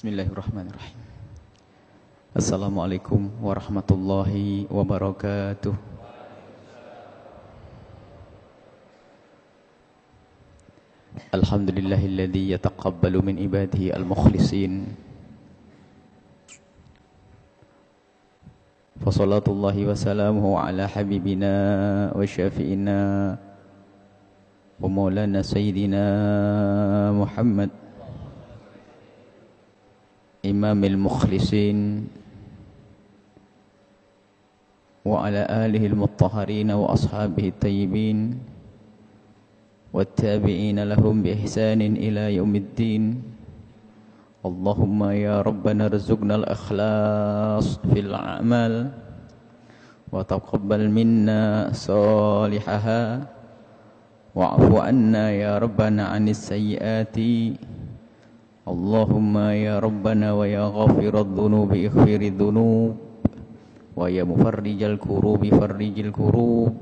Bismillahirrahmanirrahim. Assalamualaikum warahmatullahi wabarakatuh. Alhamdulillahilladzi yataqabbalu min ibadihi al-mukhlisin. Fa salatullahi wa salamuhu ala habibina wa syafi'ina wa maulana sayyidina Muhammad imamil mukhlisin wa ala alihi al-mutahharin wa ashabihi at-tayyibin wat-tabi'in lahum bi ihsanin ila yaumiddin. Allahumma ya rabbana rzuqna al-ikhlas fil a'mal wa taqabbal minna salihaha wa'fu anna ya rabbana 'anis sayyiati. Allahumma ya Rabbana wa ya ghafiradz dzunubi ighfiridz dzunub wa ya mufarrijal kurubi farrijil kurub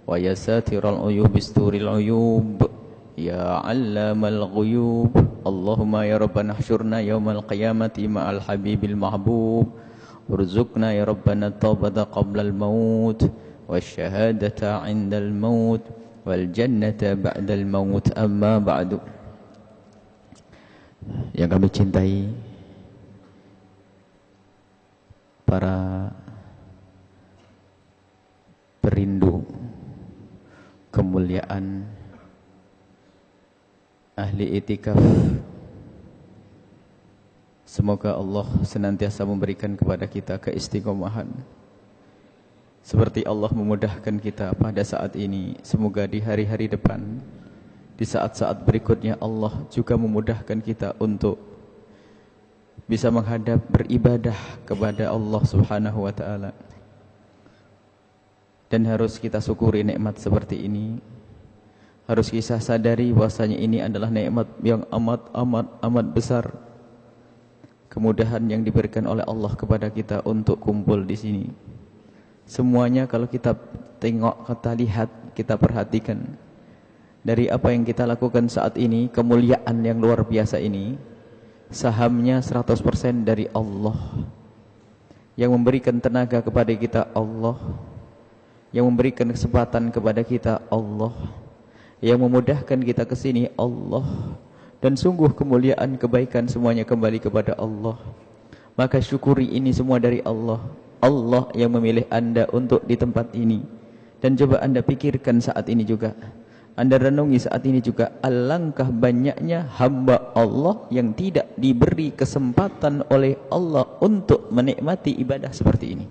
wa ya satiral uyub isturil uyub ya 'allamal ghuyub. Allahumma ya Rabbana ihsyurna yaumal qiyamati ma'al habibil mahbub warzuqna ya Rabbana taubata qablal maut wasyahadata 'indal maut wal jannata ba'dal maut. Amma ba'du. Yang kami cintai para perindu kemuliaan ahli itikaf, semoga Allah senantiasa memberikan kepada kita keistiqomahan seperti Allah memudahkan kita pada saat ini. Semoga di hari-hari depan, di saat-saat berikutnya Allah juga memudahkan kita untuk bisa menghadap beribadah kepada Allah Subhanahu wa taala. Dan harus kita syukuri nikmat seperti ini. Harus kita sadari bahwasanya ini adalah nikmat yang amat besar. Kemudahan yang diberikan oleh Allah kepada kita untuk kumpul di sini. Semuanya kalau kita tengok, kita lihat, kita perhatikan dari apa yang kita lakukan saat ini, kemuliaan yang luar biasa ini, sahamnya 100% dari Allah. Yang memberikan tenaga kepada kita Allah, yang memberikan kesempatan kepada kita Allah, yang memudahkan kita ke sini Allah. Dan sungguh kemuliaan, kebaikan semuanya kembali kepada Allah. Maka syukuri ini semua dari Allah. Allah yang memilih Anda untuk di tempat ini. Dan coba Anda pikirkan saat ini juga, Anda renungi saat ini juga, alangkah banyaknya hamba Allah yang tidak diberi kesempatan oleh Allah untuk menikmati ibadah seperti ini.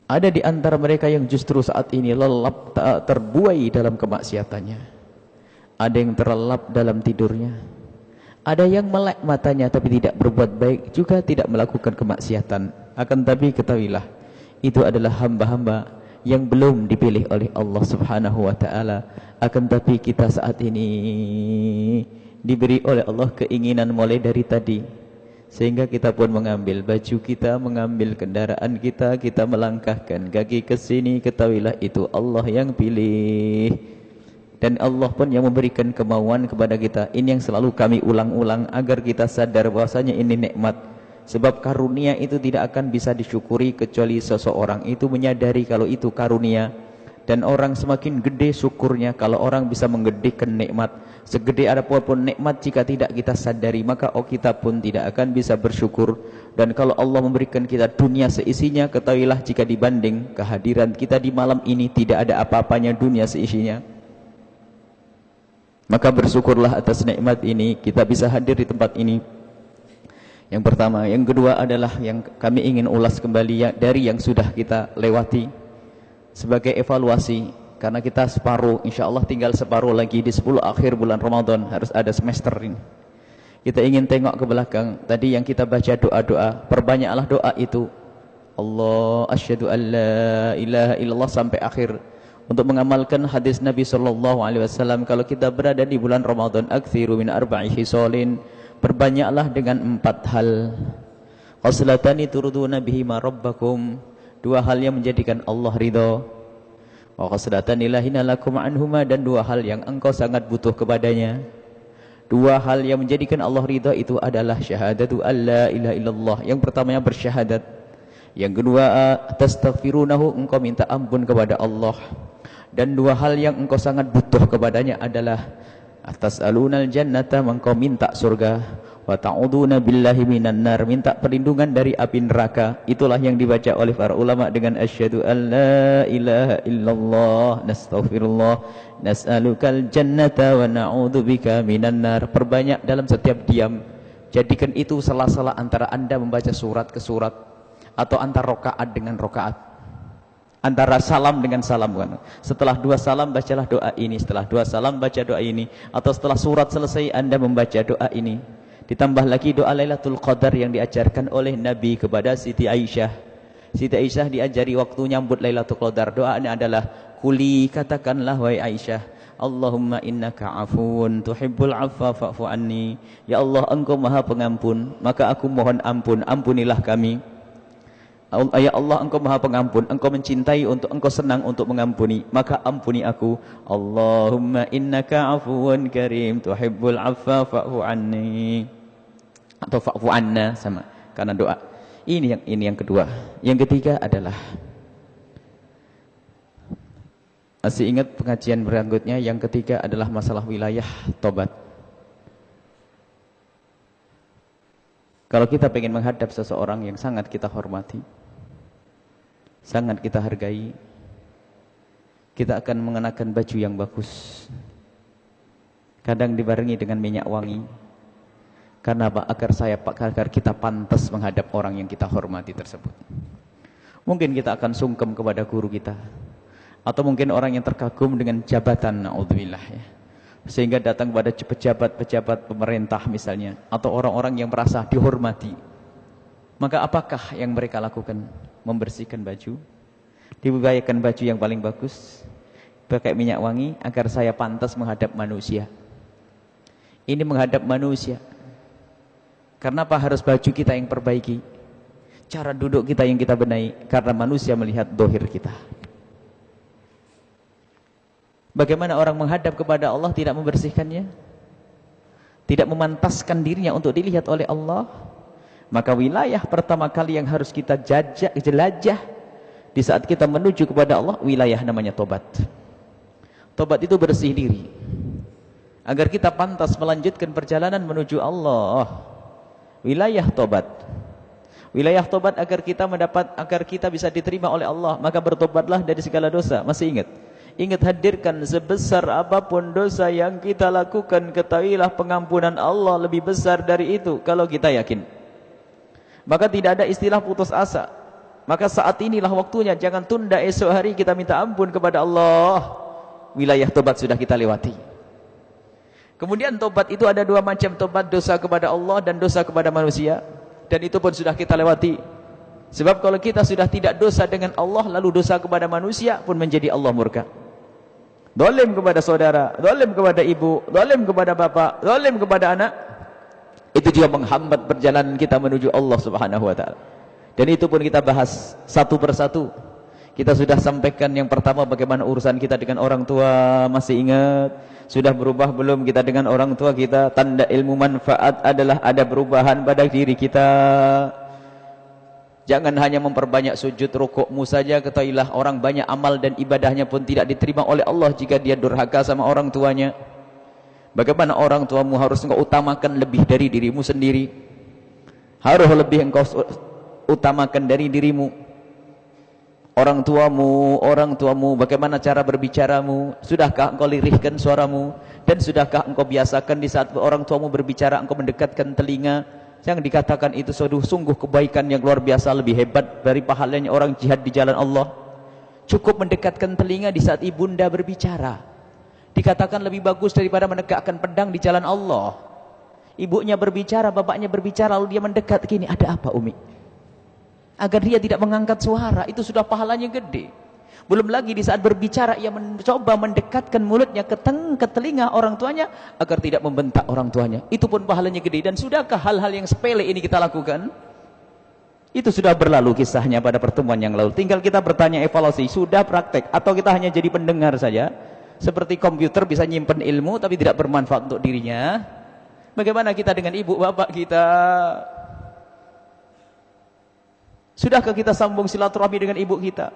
Ada di antara mereka yang justru saat ini lelap terbuai dalam kemaksiatannya. Ada yang terlelap dalam tidurnya. Ada yang melek matanya tapi tidak berbuat baik, juga tidak melakukan kemaksiatan. Akan tapi ketahuilah, itu adalah hamba-hamba yang belum dipilih oleh Allah Subhanahu wa taala. Akan tapi kita saat ini diberi oleh Allah keinginan mulai dari tadi, sehingga kita pun mengambil baju kita, mengambil kendaraan kita, kita melangkahkan kaki ke sini. Ketahuilah itu Allah yang pilih, dan Allah pun yang memberikan kemauan kepada kita. Ini yang selalu kami ulang-ulang agar kita sadar bahwasanya ini nikmat. Sebab karunia itu tidak akan bisa disyukuri kecuali seseorang itu menyadari kalau itu karunia. Dan orang semakin gede syukurnya kalau orang bisa menggedekan nikmat. Segede apapun nikmat, jika tidak kita sadari, maka kita pun tidak akan bisa bersyukur. Dan kalau Allah memberikan kita dunia seisinya, ketahuilah jika dibanding kehadiran kita di malam ini, tidak ada apa-apanya dunia seisinya. Maka bersyukurlah atas nikmat ini, kita bisa hadir di tempat ini. Yang pertama. Yang kedua adalah yang kami ingin ulas kembali dari yang sudah kita lewati sebagai evaluasi, karena kita separuh, insya Allah tinggal separuh lagi di 10 akhir bulan Ramadan, harus ada semester ini. Kita ingin tengok ke belakang. Tadi yang kita baca doa-doa, perbanyaklah doa itu, Allah asyhadu an la ilaha illallah sampai akhir, untuk mengamalkan hadis Nabi SAW. Kalau kita berada di bulan Ramadan, aktsiru min arba'i khisalin, perbanyaklah dengan 4 hal. Khaslatani turduna bihima rabbakum, 2 hal yang menjadikan Allah ridha. Wa khaslatani lahina lakum anhuma, dan 2 hal yang engkau sangat butuh kepadanya. Dua hal yang menjadikan Allah ridha itu adalah syahadatu alla ilaha illallah. Yang pertamanya bersyahadat. Yang kedua, tastaghfirunahu, engkau minta ampun kepada Allah. Dan dua hal yang engkau sangat butuh kepadanya adalah tas'alunal jannata, engkau minta surga, wa ta'uduna billahi minan nar, minta perlindungan dari api neraka. Itulah yang dibaca oleh para ulama dengan asyhadu alla ilaha illallah, nastaghfirullah, nas'alukal jannata wa na'udzubika minan nar. Perbanyak dalam setiap diam. Jadikan itu sela-sela antara Anda membaca surat ke surat, atau antara rakaat dengan rakaat, antara salam dengan salam. Setelah dua salam bacalah doa ini, setelah dua salam baca doa ini, atau setelah surat selesai Anda membaca doa ini. Ditambah lagi doa Lailatul Qadar yang diajarkan oleh Nabi kepada Siti Aisyah. Siti Aisyah diajari waktu nyambut Lailatul Qadar, doanya adalah kuli, katakanlah wahai Aisyah, Allahumma innaka afuun tuhibbul afwa fa'fu anni. Ya Allah, engkau maha pengampun, maka aku mohon ampun, ampunilah kami. Ya Allah, engkau maha pengampun, engkau mencintai, untuk engkau senang untuk mengampuni, maka ampuni aku. Allahumma innaka afuun karim tuhibbul afwa fa'fu anni, atau fa'fu anna, sama, karena doa. Ini yang kedua. Yang ketiga adalah, masih ingat pengajian berikutnya, yang ketiga adalah masalah wilayah tobat. Kalau kita ingin menghadap seseorang yang sangat kita hormati, sangat kita hargai, kita akan mengenakan baju yang bagus, kadang dibarengi dengan minyak wangi. Karena apa? Agar kita pantas menghadap orang yang kita hormati tersebut. Mungkin kita akan sungkem kepada guru kita, atau mungkin orang yang terkagum dengan jabatan, naudzubillah ya, sehingga datang kepada pejabat-pejabat pemerintah misalnya, atau orang-orang yang merasa dihormati. Maka apakah yang mereka lakukan? Membersihkan baju, dibukakan baju yang paling bagus, pakai minyak wangi, agar saya pantas menghadap manusia. Ini menghadap manusia. Karena apa? Harus baju kita yang perbaiki, cara duduk kita yang kita benahi, karena manusia melihat dohir kita. Bagaimana orang menghadap kepada Allah tidak membersihkannya, tidak memantaskan dirinya untuk dilihat oleh Allah? Maka wilayah pertama kali yang harus kita jelajah di saat kita menuju kepada Allah, wilayah namanya tobat. Tobat itu bersih diri, agar kita pantas melanjutkan perjalanan menuju Allah. Wilayah tobat. Wilayah tobat agar kita bisa diterima oleh Allah, maka bertobatlah dari segala dosa. Masih ingat? Ingat, hadirkan sebesar apapun dosa yang kita lakukan, ketahuilah pengampunan Allah lebih besar dari itu kalau kita yakin. Maka tidak ada istilah putus asa. Maka saat inilah waktunya, jangan tunda esok hari kita minta ampun kepada Allah. Wilayah tobat sudah kita lewati. Kemudian tobat itu ada dua macam, tobat dosa kepada Allah dan dosa kepada manusia. Dan itu pun sudah kita lewati. Sebab kalau kita sudah tidak dosa dengan Allah, lalu dosa kepada manusia pun menjadi Allah murka. Zalim kepada saudara, zalim kepada ibu, zalim kepada bapak, zalim kepada anak, itu juga menghambat perjalanan kita menuju Allah Subhanahu wa taala. Dan itu pun kita bahas satu persatu. Kita sudah sampaikan yang pertama, bagaimana urusan kita dengan orang tua. Masih ingat? Sudah berubah belum kita dengan orang tua kita? Tanda ilmu manfaat adalah ada perubahan pada diri kita. Jangan hanya memperbanyak sujud rukukmu saja, ketahuilah orang banyak amal dan ibadahnya pun tidak diterima oleh Allah jika dia durhaka sama orang tuanya. Bagaimana orang tuamu harus engkau utamakan lebih dari dirimu sendiri. Harus lebih engkau utamakan dari dirimu. Orang tuamu, bagaimana cara berbicaramu? Sudahkah engkau lirihkan suaramu? Dan sudahkah engkau biasakan di saat orang tuamu berbicara, engkau mendekatkan telinga? Yang dikatakan itu sungguh kebaikan yang luar biasa, lebih hebat dari pahalanya orang jihad di jalan Allah. Cukup mendekatkan telinga di saat ibunda berbicara. Dikatakan lebih bagus daripada menegakkan pedang di jalan Allah. Ibunya berbicara, bapaknya berbicara, lalu dia mendekat, gini, ada apa Umi? Agar dia tidak mengangkat suara, itu sudah pahalanya gede. Belum lagi di saat berbicara ia mencoba mendekatkan mulutnya ke telinga orang tuanya agar tidak membentak orang tuanya. Itu pun pahalanya gede. Dan sudahkah hal-hal yang sepele ini kita lakukan? Itu sudah berlalu kisahnya pada pertemuan yang lalu. Tinggal kita bertanya, evaluasi, sudah praktek atau kita hanya jadi pendengar saja? Seperti komputer bisa nyimpen ilmu tapi tidak bermanfaat untuk dirinya. Bagaimana kita dengan ibu bapak kita? Sudahkah kita sambung silaturahmi dengan ibu kita?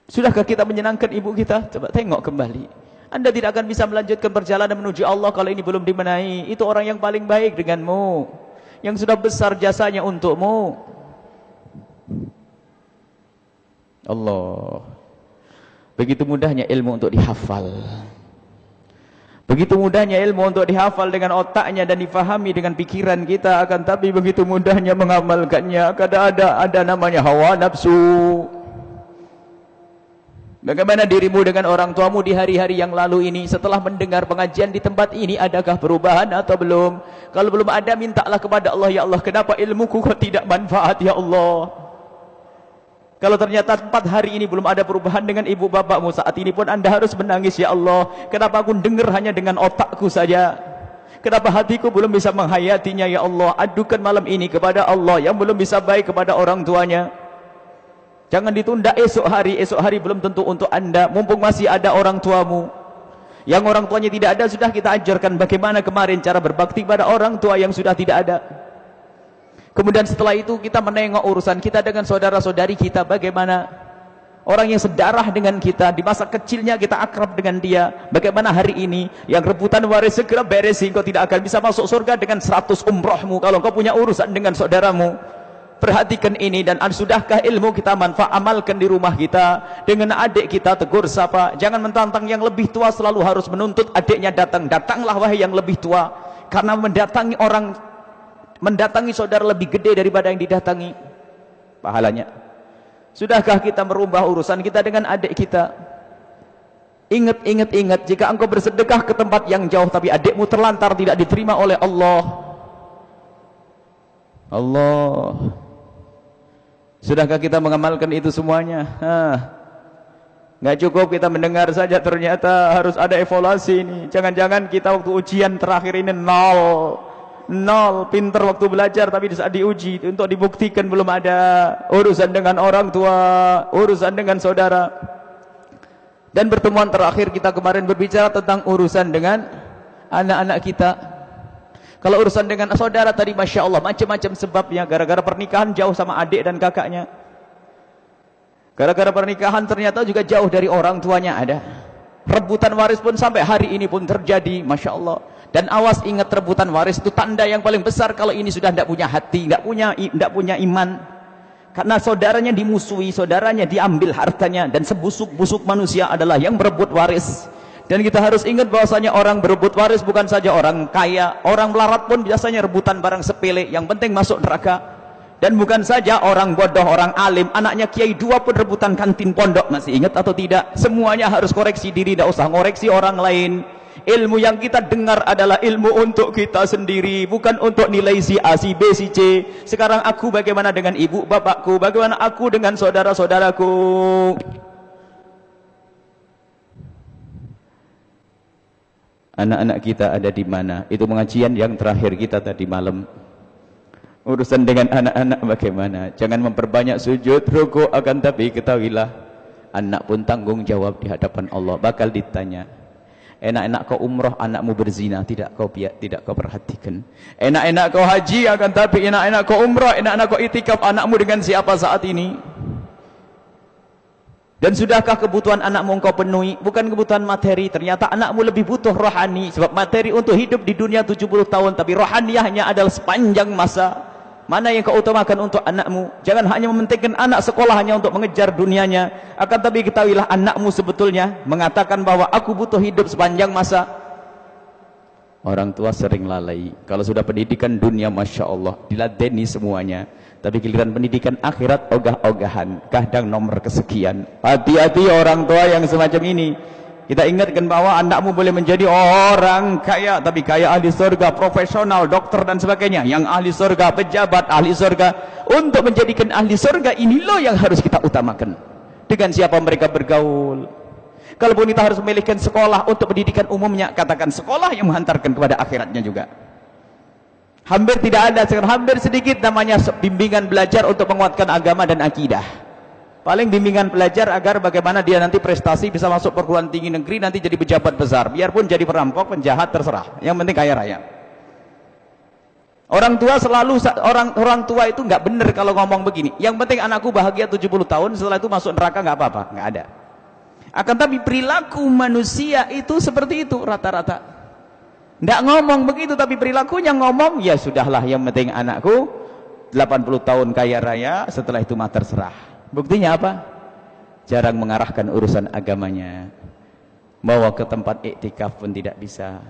Sudahkah kita menyenangkan ibu kita? Coba tengok kembali. Anda tidak akan bisa melanjutkan perjalanan menuju Allah kalau ini belum dibenahi. Itu orang yang paling baik denganmu, yang sudah besar jasanya untukmu. Allah. Begitu mudahnya ilmu untuk dihafal. Begitu mudahnya ilmu untuk dihafal dengan otaknya dan difahami dengan pikiran kita, akan tapi begitu mudahnya mengamalkannya. Kadang ada namanya hawa nafsu. Bagaimana dirimu dengan orang tuamu di hari-hari yang lalu ini? Setelah mendengar pengajian di tempat ini, adakah perubahan atau belum? Kalau belum ada, mintalah kepada Allah, ya Allah, kenapa ilmuku kok tidak manfaat, ya Allah? Kalau ternyata 4 hari ini belum ada perubahan dengan ibu bapakmu, saat ini pun Anda harus menangis, ya Allah, kenapa aku dengar hanya dengan otakku saja? Kenapa hatiku belum bisa menghayatinya, ya Allah? Adukan malam ini kepada Allah yang belum bisa baik kepada orang tuanya. Jangan ditunda esok hari belum tentu untuk Anda, mumpung masih ada orang tuamu. Yang orang tuanya tidak ada, sudah kita ajarkan bagaimana kemarin cara berbakti pada orang tua yang sudah tidak ada. Kemudian setelah itu kita menengok urusan kita dengan saudara-saudari kita, bagaimana orang yang sedarah dengan kita, di masa kecilnya kita akrab dengan dia, bagaimana hari ini yang rebutan waris segera beresin. Kau tidak akan bisa masuk surga dengan 100 umrohmu kalau kau punya urusan dengan saudaramu. Perhatikan ini. Dan sudahkah ilmu kita amalkan di rumah kita, dengan adik kita tegur sapa. Jangan mentantang yang lebih tua selalu harus menuntut adiknya datang. Datanglah wahai yang lebih tua, karena mendatangi saudara lebih gede daripada yang didatangi pahalanya. Sudahkah kita merubah urusan kita dengan adik kita? Ingat, jika engkau bersedekah ke tempat yang jauh tapi adikmu terlantar, tidak diterima oleh Allah. Sudahkah kita mengamalkan itu semuanya? Nggak cukup kita mendengar saja, ternyata harus ada evaluasi ini. Jangan-jangan kita waktu ujian terakhir ini nol, pinter waktu belajar, tapi saat diuji untuk dibuktikan belum ada. Urusan dengan orang tua, urusan dengan saudara. Dan pertemuan terakhir kita kemarin berbicara tentang urusan dengan anak-anak kita. Kalau urusan dengan saudara tadi, Masya Allah, macam-macam sebabnya. Gara-gara pernikahan jauh sama adik dan kakaknya. Gara-gara pernikahan ternyata juga jauh dari orang tuanya ada. Rebutan waris pun sampai hari ini pun terjadi, Masya Allah. Dan awas, ingat, rebutan waris itu tanda yang paling besar kalau ini sudah tidak punya hati, tidak punya iman. Karena saudaranya dimusuhi, saudaranya diambil hartanya, dan sebusuk-busuk manusia adalah yang berebut waris. Dan kita harus ingat bahwasanya orang berebut waris bukan saja orang kaya, orang melarat pun biasanya rebutan barang sepele, yang penting masuk neraka. Dan bukan saja orang bodoh, orang alim, anaknya kiai 2 pun rebutan kantin pondok, masih ingat atau tidak? Semuanya harus koreksi diri, tidak usah ngoreksi orang lain. Ilmu yang kita dengar adalah ilmu untuk kita sendiri, bukan untuk nilai si A, si B, si C. Sekarang aku bagaimana dengan ibu bapakku, bagaimana aku dengan saudara-saudaraku. Anak-anak kita ada di mana? Itu pengajian yang terakhir kita tadi malam. Urusan dengan anak-anak bagaimana? Jangan memperbanyak sujud, rukuk, akan tapi ketahuilah, anak pun tanggung jawab di hadapan Allah, bakal ditanya. Enak-enak kau umroh, anakmu berzina, tidak kau perhatikan. Enak-enak kau haji, akan tapi enak-enak kau umroh, enak-enak kau itikaf, anakmu dengan siapa saat ini? Dan sudahkah kebutuhan anakmu engkau penuhi? Bukan kebutuhan materi. Ternyata anakmu lebih butuh rohani. Sebab materi untuk hidup di dunia 70 tahun, tapi rohaniahnya adalah sepanjang masa. Mana yang kau utamakan untuk anakmu? Jangan hanya mementingkan anak sekolah hanya untuk mengejar dunianya. Akan tapi ketahuilah, anakmu sebetulnya mengatakan bahwa aku butuh hidup sepanjang masa. Orang tua sering lalai. Kalau sudah pendidikan dunia, Masya Allah, diladeni semuanya. Tapi giliran pendidikan akhirat, ogah-ogahan, kadang nomor kesekian. Hati-hati orang tua yang semacam ini. Kita ingatkan bahwa anakmu boleh menjadi orang kaya, tapi kaya ahli surga, profesional, dokter dan sebagainya. Yang ahli surga, pejabat ahli surga. Untuk menjadikan ahli surga, ini loh yang harus kita utamakan. Dengan siapa mereka bergaul. Kalaupun kita harus memilihkan sekolah untuk pendidikan umumnya, katakan sekolah yang menghantarkan kepada akhiratnya juga. Hampir tidak ada, hampir sedikit namanya bimbingan belajar untuk menguatkan agama dan akidah. Paling bimbingan pelajar agar bagaimana dia nanti prestasi bisa masuk perguruan tinggi negeri, nanti jadi pejabat besar. Biarpun jadi perampok, penjahat, terserah. Yang penting kaya raya. Orang tua selalu, orang tua itu nggak benar kalau ngomong begini. Yang penting anakku bahagia 70 tahun, setelah itu masuk neraka nggak apa-apa, nggak ada. Akan tapi perilaku manusia itu seperti itu rata-rata. Nggak ngomong begitu, tapi perilakunya ngomong, ya sudahlah, yang penting anakku 80 tahun kaya raya, setelah itu mah terserah. Buktinya apa? Jarang mengarahkan urusan agamanya. Bawa ke tempat iktikaf pun tidak bisa.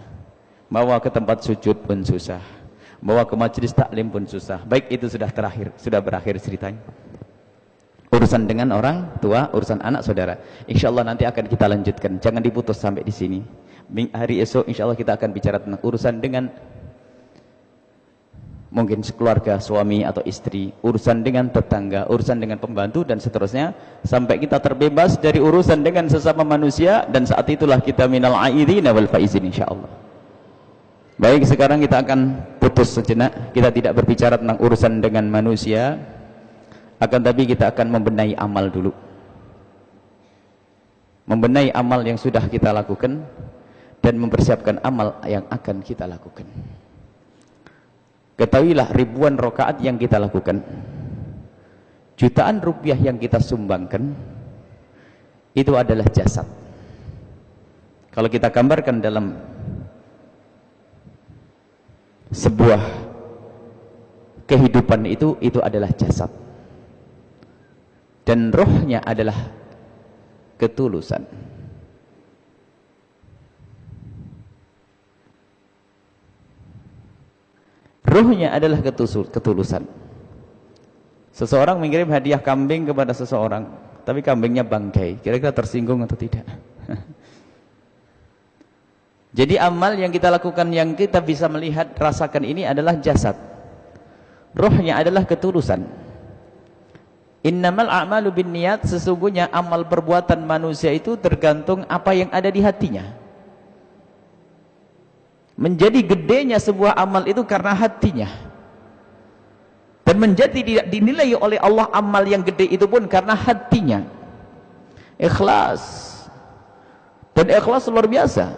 Bawa ke tempat sujud pun susah. Bawa ke majelis taklim pun susah. Baik, itu sudah berakhir ceritanya. Urusan dengan orang tua, urusan anak saudara. Insyaallah nanti akan kita lanjutkan. Jangan diputus sampai di sini. Hari esok insyaallah kita akan bicara tentang urusan dengan mungkin sekeluarga, suami atau istri, urusan dengan tetangga, urusan dengan pembantu dan seterusnya, sampai kita terbebas dari urusan dengan sesama manusia, dan saat itulah kita minal aidina wal faizin insyaallah. Baik, sekarang kita akan putus sejenak. Kita tidak berbicara tentang urusan dengan manusia, akan tapi kita akan membenahi amal dulu. Membenahi amal yang sudah kita lakukan dan mempersiapkan amal yang akan kita lakukan. Ketahuilah, ribuan rakaat yang kita lakukan, jutaan rupiah yang kita sumbangkan, itu adalah jasad. Kalau kita gambarkan dalam sebuah kehidupan itu adalah jasad. Dan rohnya adalah ketulusan. Ruhnya adalah ketulusan. Seseorang mengirim hadiah kambing kepada seseorang, tapi kambingnya bangkai. Kira-kira tersinggung atau tidak? Jadi amal yang kita lakukan, yang kita bisa melihat, rasakan ini adalah jasad. Ruhnya adalah ketulusan. Innamal a'malu binniyat, sesungguhnya amal perbuatan manusia itu tergantung apa yang ada di hatinya. Menjadi gedenya sebuah amal itu karena hatinya. Dan menjadi tidak dinilai oleh Allah amal yang gede itu pun karena hatinya. Ikhlas. Dan ikhlas luar biasa.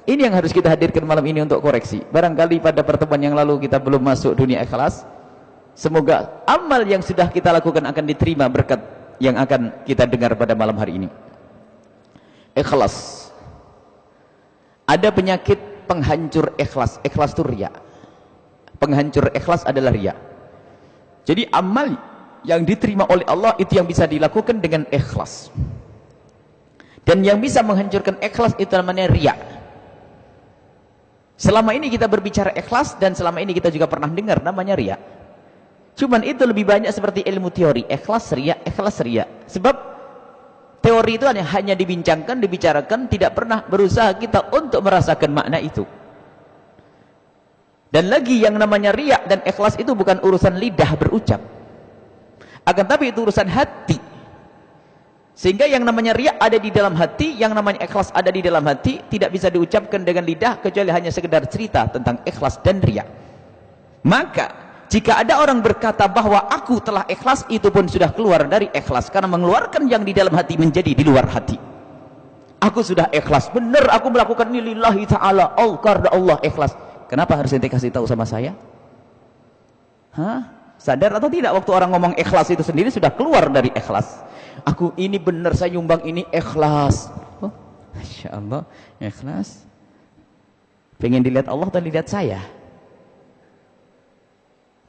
Ini yang harus kita hadirkan malam ini untuk koreksi. Barangkali pada pertemuan yang lalu kita belum masuk dunia ikhlas. Semoga amal yang sudah kita lakukan akan diterima berkat yang akan kita dengar pada malam hari ini. Ikhlas. Ada penyakit penghancur ikhlas. Ikhlas itu riya. Penghancur ikhlas adalah riya. Jadi amal yang diterima oleh Allah itu yang bisa dilakukan dengan ikhlas. Dan yang bisa menghancurkan ikhlas itu namanya riya. Selama ini kita berbicara ikhlas, dan selama ini kita juga pernah dengar namanya riya. Cuman itu lebih banyak seperti ilmu teori, ikhlas riya, ikhlas riya. Sebab teori itu hanya dibincangkan, dibicarakan, tidak pernah berusaha kita untuk merasakan makna itu. Dan lagi yang namanya riya dan ikhlas itu bukan urusan lidah berucap, akan tapi itu urusan hati. Sehingga yang namanya riya ada di dalam hati, yang namanya ikhlas ada di dalam hati, tidak bisa diucapkan dengan lidah kecuali hanya sekedar cerita tentang ikhlas dan riya. Maka jika ada orang berkata bahwa aku telah ikhlas, itu pun sudah keluar dari ikhlas, karena mengeluarkan yang di dalam hati menjadi di luar hati. Aku sudah ikhlas, benar aku melakukan ini lillahi ta'ala, karena Allah ikhlas. Kenapa harus ente kasih tahu sama saya? Sadar atau tidak waktu orang ngomong ikhlas itu sendiri sudah keluar dari ikhlas. Aku ini benar, saya nyumbang ini ikhlas. Oh, Masya Allah, ikhlas. Pengen dilihat Allah atau dilihat saya?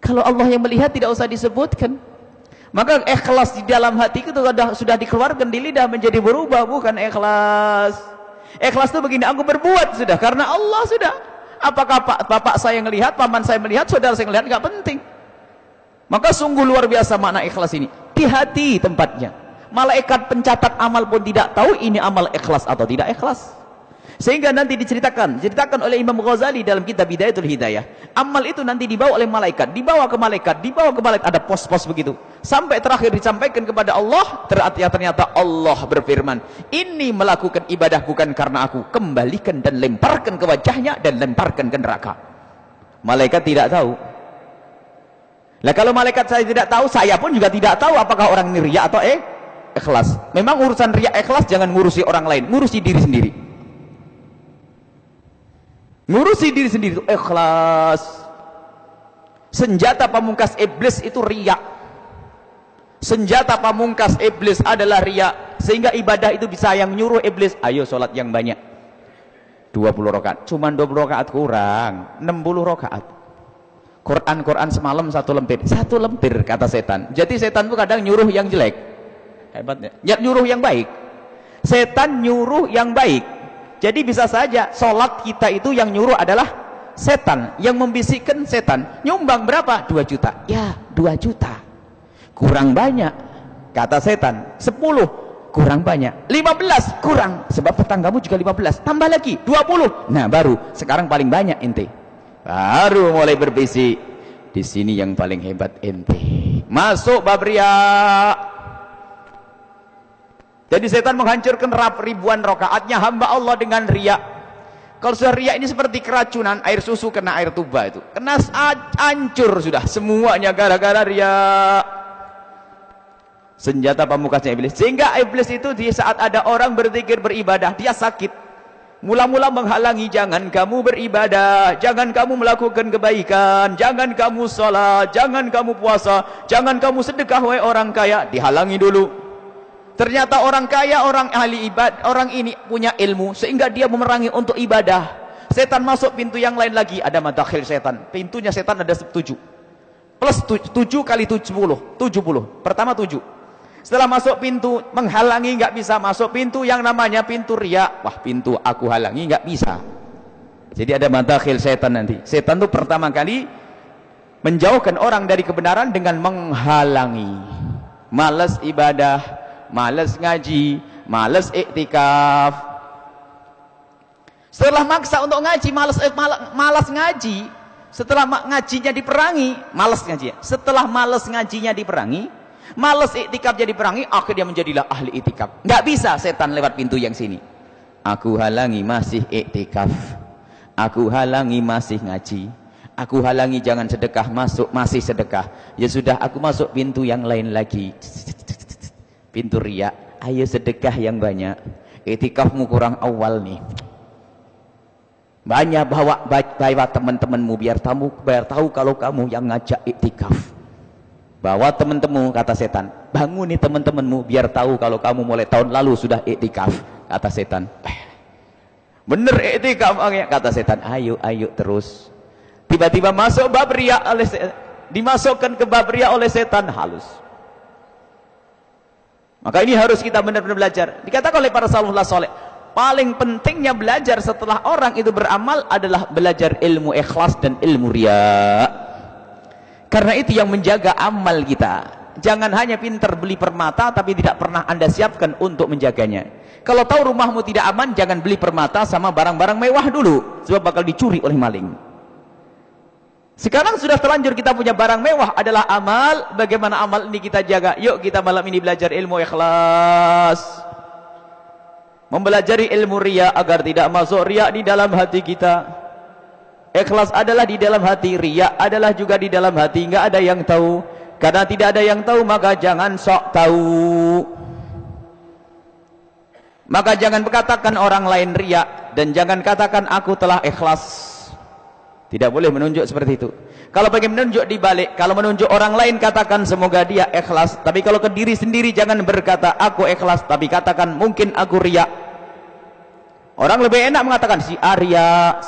Kalau Allah yang melihat tidak usah disebutkan. Maka ikhlas di dalam hati itu sudah dikeluarkan di lidah menjadi berubah, bukan ikhlas. Ikhlas itu begini, aku berbuat sudah karena Allah sudah. Apakah bapak saya melihat, paman saya melihat, saudara saya melihat, nggak penting. Maka sungguh luar biasa makna ikhlas ini. Di hati tempatnya. Malaikat pencatat amal pun tidak tahu ini amal ikhlas atau tidak ikhlas. Sehingga nanti diceritakan oleh Imam Ghazali dalam kitab Bidayatul Hidayah. Amal itu nanti dibawa oleh malaikat, dibawa ke malaikat, ada pos-pos begitu. Sampai terakhir disampaikan kepada Allah, ternyata Allah berfirman, ini melakukan ibadah bukan karena aku, kembalikan dan lemparkan ke wajahnya dan lemparkan ke neraka. Malaikat tidak tahu. Nah kalau malaikat saya tidak tahu, saya pun juga tidak tahu apakah orang ini riya atau ikhlas. Memang urusan riya ikhlas jangan ngurusi orang lain, ngurusi diri sendiri. Ngurusi diri sendiri itu ikhlas. Senjata pamungkas iblis itu riya. Senjata pamungkas iblis adalah riya. Sehingga ibadah itu bisa yang nyuruh iblis, ayo sholat yang banyak. 20 rakaat. Cuman 20 rakaat kurang. 60 rakaat. Quran semalam 1 lembar. 1 lembar kata setan. Jadi setan itu kadang nyuruh yang jelek. Hebatnya. Nyuruh yang baik. Setan nyuruh yang baik. Jadi bisa saja sholat kita itu yang nyuruh adalah setan. Yang membisikkan setan. Nyumbang berapa? 2 juta. Ya 2 juta. Kurang banyak. Kata setan. 10. Kurang banyak. 15 kurang. Sebab tetanggamu juga 15. Tambah lagi 20. Nah baru. Sekarang paling banyak ente. Baru mulai berbisik. Di sini yang paling hebat ente. Masuk bab riya. Jadi setan menghancurkan ribuan rakaatnya hamba Allah dengan riya. Kalau sudah riya ini seperti keracunan, air susu kena air tuba itu. Kena hancur sudah semuanya gara-gara riya. Senjata pamungkasnya iblis. Sehingga iblis itu di saat ada orang berzikir beribadah, dia sakit. Mula-mula menghalangi, jangan kamu beribadah, jangan kamu melakukan kebaikan, jangan kamu sholat, jangan kamu puasa, jangan kamu sedekah wahai orang kaya. Dihalangi dulu. Ternyata orang kaya, orang ahli ibadah, orang ini punya ilmu sehingga dia memerangi untuk ibadah. Setan masuk pintu yang lain lagi, ada madakhil setan. Pintunya setan ada 7. Plus 7 kali 70. Pertama 7. Setelah masuk pintu menghalangi nggak bisa masuk pintu yang namanya pintu riya. Wah, pintu aku halangi nggak bisa. Jadi ada madakhil setan nanti. Setan itu pertama kali menjauhkan orang dari kebenaran dengan menghalangi. Malas ibadah, malas ngaji, malas iktikaf. Setelah maksa untuk ngaji, malas ngaji. Setelah ngajinya diperangi, malas ngaji. Setelah malas ngajinya diperangi, malas iktikaf jadi perangi, akhirnya menjadilah ahli iktikaf. Nggak bisa setan lewat pintu yang sini. Aku halangi masih iktikaf. Aku halangi masih ngaji. Aku halangi jangan sedekah, masuk masih sedekah. Ya sudah, aku masuk pintu yang lain lagi. Pintu riya. Ayo sedekah yang banyak. Iktikafmu kurang awal nih. Banyak bawa teman-temanmu biar tahu kalau kamu yang ngajak iktikaf. Bawa teman-temanmu, kata setan. Bangun nih teman-temanmu biar tahu kalau kamu mulai tahun lalu sudah iktikaf, kata setan. Bener iktikaf, kata setan. Ayo terus. Tiba-tiba masuk bab riya dimasukkan ke bab riya oleh setan, halus. Maka ini harus kita benar-benar belajar. Dikatakan oleh para salafus saleh, paling pentingnya belajar setelah orang itu beramal adalah belajar ilmu ikhlas dan ilmu riya. Karena itu yang menjaga amal kita. Jangan hanya pintar beli permata tapi tidak pernah Anda siapkan untuk menjaganya. Kalau tahu rumahmu tidak aman, jangan beli permata sama barang-barang mewah dulu, sebab bakal dicuri oleh maling. Sekarang sudah terlanjur kita punya barang mewah adalah amal. Bagaimana amal ini kita jaga? Yuk kita malam ini belajar ilmu ikhlas. Mempelajari ilmu riya agar tidak masuk riya di dalam hati kita. Ikhlas adalah di dalam hati, riya adalah juga di dalam hati. Enggak ada yang tahu. Karena tidak ada yang tahu, maka jangan sok tahu. Maka jangan katakan orang lain riya, dan jangan katakan aku telah ikhlas. Tidak boleh menunjuk seperti itu. Kalau pengen menunjuk dibalik, kalau menunjuk orang lain katakan semoga dia ikhlas. Tapi kalau ke diri sendiri jangan berkata aku ikhlas, tapi katakan mungkin aku riya. Orang lebih enak mengatakan si Arya,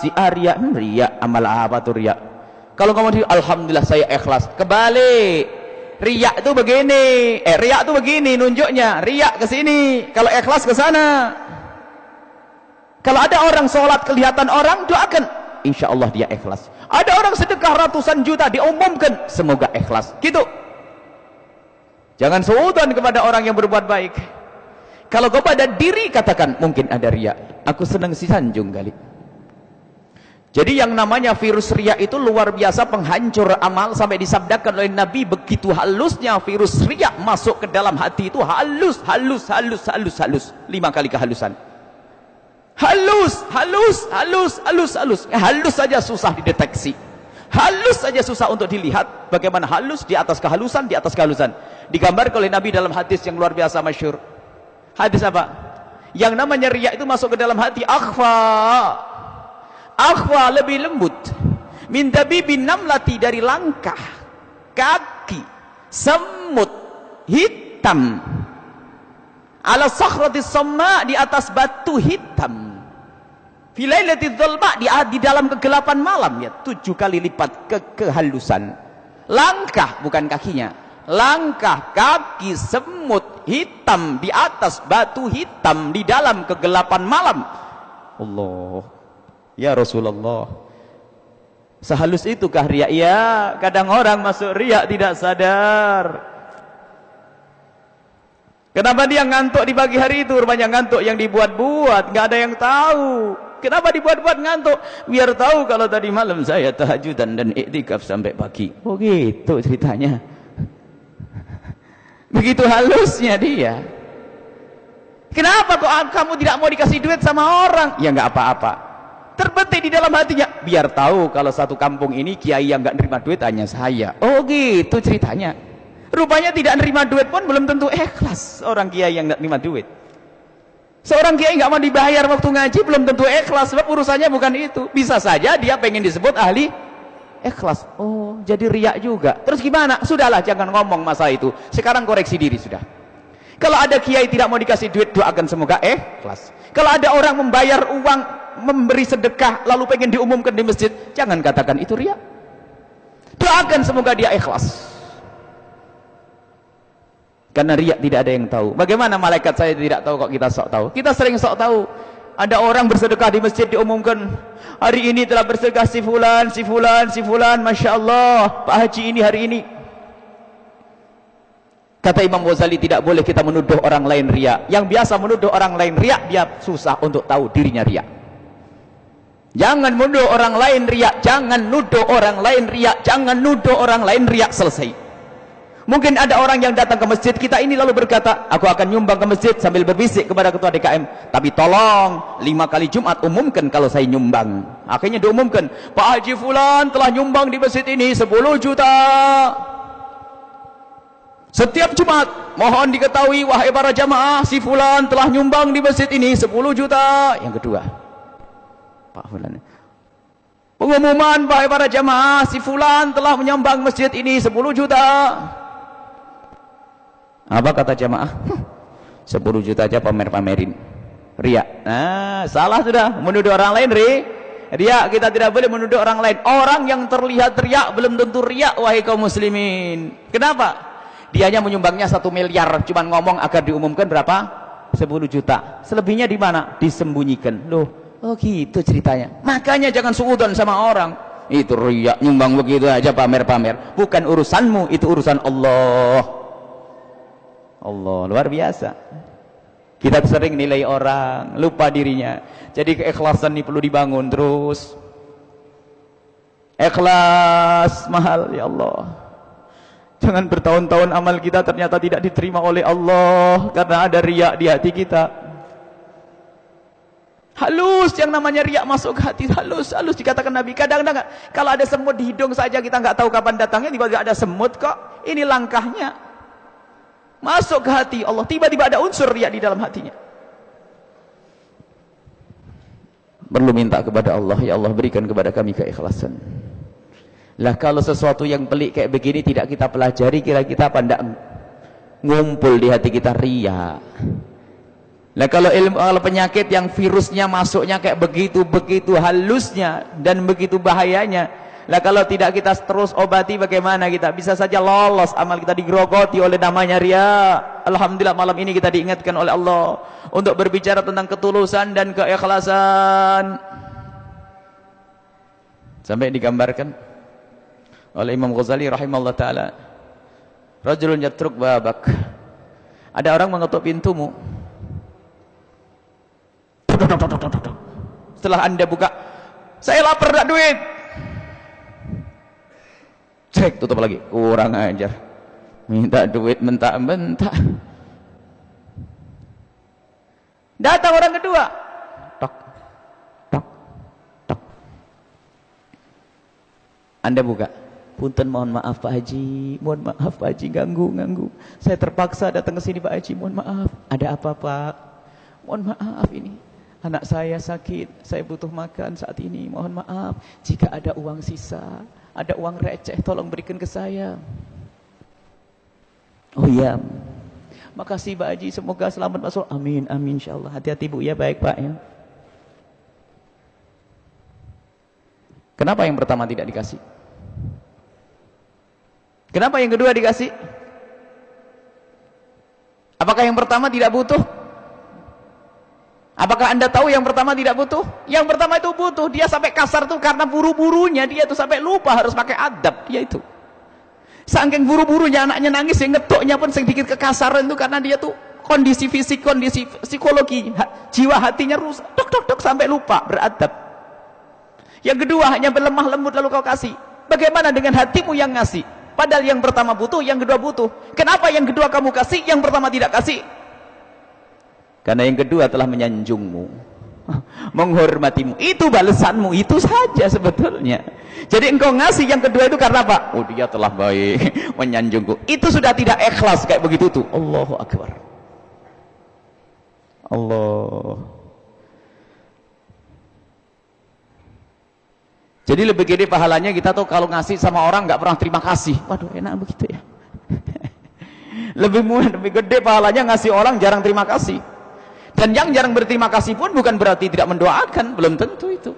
riya, amal apa tuh riya? Kalau kamu di alhamdulillah saya ikhlas. Kebalik. Riya itu begini, riya itu begini nunjuknya. Riya ke sini, kalau ikhlas ke sana. Kalau ada orang sholat kelihatan orang, doakan, insyaallah dia ikhlas. Ada orang sedekah ratusan juta diumumkan, semoga ikhlas. Gitu. Jangan suudzon kepada orang yang berbuat baik. Kalau kepada diri katakan mungkin ada riya. Aku senang si sanjung kali. Jadi yang namanya virus riya itu luar biasa penghancur amal, sampai disabdakan oleh Nabi begitu halusnya virus riya masuk ke dalam hati itu halus. 5 kali kehalusan. Halus saja susah dideteksi. Halus saja susah untuk dilihat. Bagaimana halus di atas kehalusan, di atas kehalusan. Digambarkan oleh Nabi dalam hadis yang luar biasa masyhur. Hadis apa? Yang namanya riya itu masuk ke dalam hati. Akhfa. Akhfa lebih lembut. Min dabibin namlati, dari langkah kaki semut hitam. Ala sakhratis samma, di atas batu hitam. Filailatil dzulma, di dalam kegelapan malam, ya 7 kali lipat kehalusan. Langkah, bukan kakinya. Langkah kaki semut hitam di atas batu hitam di dalam kegelapan malam. Allah, ya Rasulullah, sehalus itukah riya? Ya, kadang orang masuk riya tidak sadar. Kenapa dia ngantuk di pagi hari itu? Rupanya ngantuk yang dibuat-buat, nggak ada yang tahu. Kenapa dibuat-buat ngantuk? Biar tahu kalau tadi malam saya tahajudan dan iktikaf sampai pagi. Oh gitu ceritanya. Begitu halusnya dia. Kenapa kok kamu tidak mau dikasih duit sama orang? Ya nggak apa-apa. Terbetik di dalam hatinya. Biar tahu kalau satu kampung ini kiai yang nggak nerima duit hanya saya. Oh gitu ceritanya. Rupanya tidak nerima duit pun belum tentu ikhlas orang kiai yang nggak nerima duit. Seorang kiai nggak mau dibayar waktu ngaji belum tentu ikhlas, sebab urusannya bukan itu. Bisa saja dia pengen disebut ahli ikhlas. Oh, jadi riak juga. Terus gimana? Sudahlah, jangan ngomong masalah itu. Sekarang koreksi diri sudah. Kalau ada kiai tidak mau dikasih duit, doakan semoga ikhlas. Kalau ada orang membayar uang, memberi sedekah, lalu pengen diumumkan di masjid, jangan katakan itu riak. Doakan semoga dia ikhlas. Karena riak tidak ada yang tahu. Bagaimana malaikat saya tidak tahu kok kita sok tahu? Kita sering sok tahu. Ada orang bersedekah di masjid diumumkan, hari ini telah bersedekah si fulan, si fulan, si fulan, Masya Allah, Pak Haji ini hari ini. Kata Imam Ghazali, tidak boleh kita menuduh orang lain riak. Yang biasa menuduh orang lain riak, dia susah untuk tahu dirinya riak. Jangan menuduh orang lain riak, jangan nuduh orang lain riak, jangan nuduh orang lain riak, selesai. Mungkin ada orang yang datang ke masjid kita ini lalu berkata, aku akan nyumbang ke masjid, sambil berbisik kepada ketua DKM, tapi tolong 5 kali Jumat umumkan kalau saya nyumbang. Akhirnya diumumkan, Pak Haji Fulan telah nyumbang di masjid ini 10 juta setiap Jumat. Mohon diketahui wahai para jamaah, si Fulan telah nyumbang di masjid ini 10 juta. Yang kedua, Pak Fulan, pengumuman wahai para jamaah, si Fulan telah menyumbang masjid ini 10 juta. Apa kata jamaah? 10 juta aja pamer-pamerin. Riak. Nah, salah sudah. Menuduh orang lain riak. Kita tidak boleh menuduh orang lain. Orang yang terlihat riak belum tentu riak, wahai kaum muslimin. Kenapa? Dianya menyumbangnya 1 miliar, cuman ngomong agar diumumkan berapa? 10 juta. Selebihnya di mana? Disembunyikan. Loh, oh gitu ceritanya. Makanya jangan suudzon sama orang. Itu riak, nyumbang begitu aja pamer-pamer. Bukan urusanmu, itu urusan Allah. Allah, luar biasa. Kita sering nilai orang, lupa dirinya. Jadi keikhlasan ini perlu dibangun terus. Ikhlas mahal, ya Allah. Jangan bertahun-tahun amal kita ternyata tidak diterima oleh Allah karena ada riak di hati kita. Halus, yang namanya riak masuk ke hati, halus dikatakan Nabi. Kadang-kadang kalau ada semut di hidung saja kita nggak tahu kapan datangnya, tiba-tiba ada semut kok. Ini langkahnya. Masuk ke hati Allah, tiba-tiba ada unsur riak di dalam hatinya. Perlu minta kepada Allah, ya Allah berikan kepada kami keikhlasan. Lah kalau sesuatu yang pelik kayak begini tidak kita pelajari, kira kita apa enggak ngumpul di hati kita riak. Lah kalau penyakit yang virusnya masuknya kayak begitu halusnya dan begitu bahayanya. Lah kalau tidak kita terus obati, bagaimana kita? Bisa saja lolos, amal kita digerogoti oleh namanya riya. Alhamdulillah malam ini kita diingatkan oleh Allah untuk berbicara tentang ketulusan dan keikhlasan. Sampai digambarkan oleh Imam Ghazali rahimahullah ta'ala, rajulun yatruk babak, ada orang mengetuk pintumu. Setelah anda buka, saya lapar, tak duit. Cek, tutup lagi, kurang ajar, minta duit mentak-mentak. Datang orang kedua, tok tok tok. Anda buka. Punten mohon maaf Pak Haji, mohon maaf Pak Haji ganggu. Saya terpaksa datang ke sini Pak Haji, mohon maaf. Ada apa Pak? Mohon maaf ini. Anak saya sakit, saya butuh makan saat ini, mohon maaf. Jika ada uang sisa, ada uang receh, tolong berikan ke saya. Oh iya. Makasih Pak Haji, semoga selamat masuk. Amin, amin insyaallah. Hati-hati Bu ya, baik Pak ya. Kenapa yang pertama tidak dikasih? Kenapa yang kedua dikasih? Apakah yang pertama tidak butuh? Apakah Anda tahu yang pertama tidak butuh? Yang pertama itu butuh. Dia sampai kasar tuh karena buru-burunya dia tuh sampai lupa harus pakai adab. Dia itu. Saking buru-burunya anaknya nangis, yang ngetoknya pun sedikit kekasaran itu karena dia tuh kondisi fisik, kondisi psikologi, jiwa hatinya rusak. Dok sampai lupa beradab. Yang kedua hanya berlemah lembut lalu kau kasih. Bagaimana dengan hatimu yang ngasih? Padahal yang pertama butuh, yang kedua butuh. Kenapa yang kedua kamu kasih, yang pertama tidak kasih? Karena yang kedua telah menyanjungmu, menghormatimu. Itu balasanmu, itu saja sebetulnya. Jadi engkau ngasih yang kedua itu karena apa? Oh dia telah baik, menyanjungku. Itu sudah tidak ikhlas kayak begitu tuh. Allahu Akbar. Allah. Jadi lebih gede pahalanya kita tuh kalau ngasih sama orang nggak pernah terima kasih. Waduh enak begitu ya. Lebih gede pahalanya ngasih orang jarang terima kasih. Dan yang jarang berterima kasih pun bukan berarti tidak mendoakan, belum tentu itu.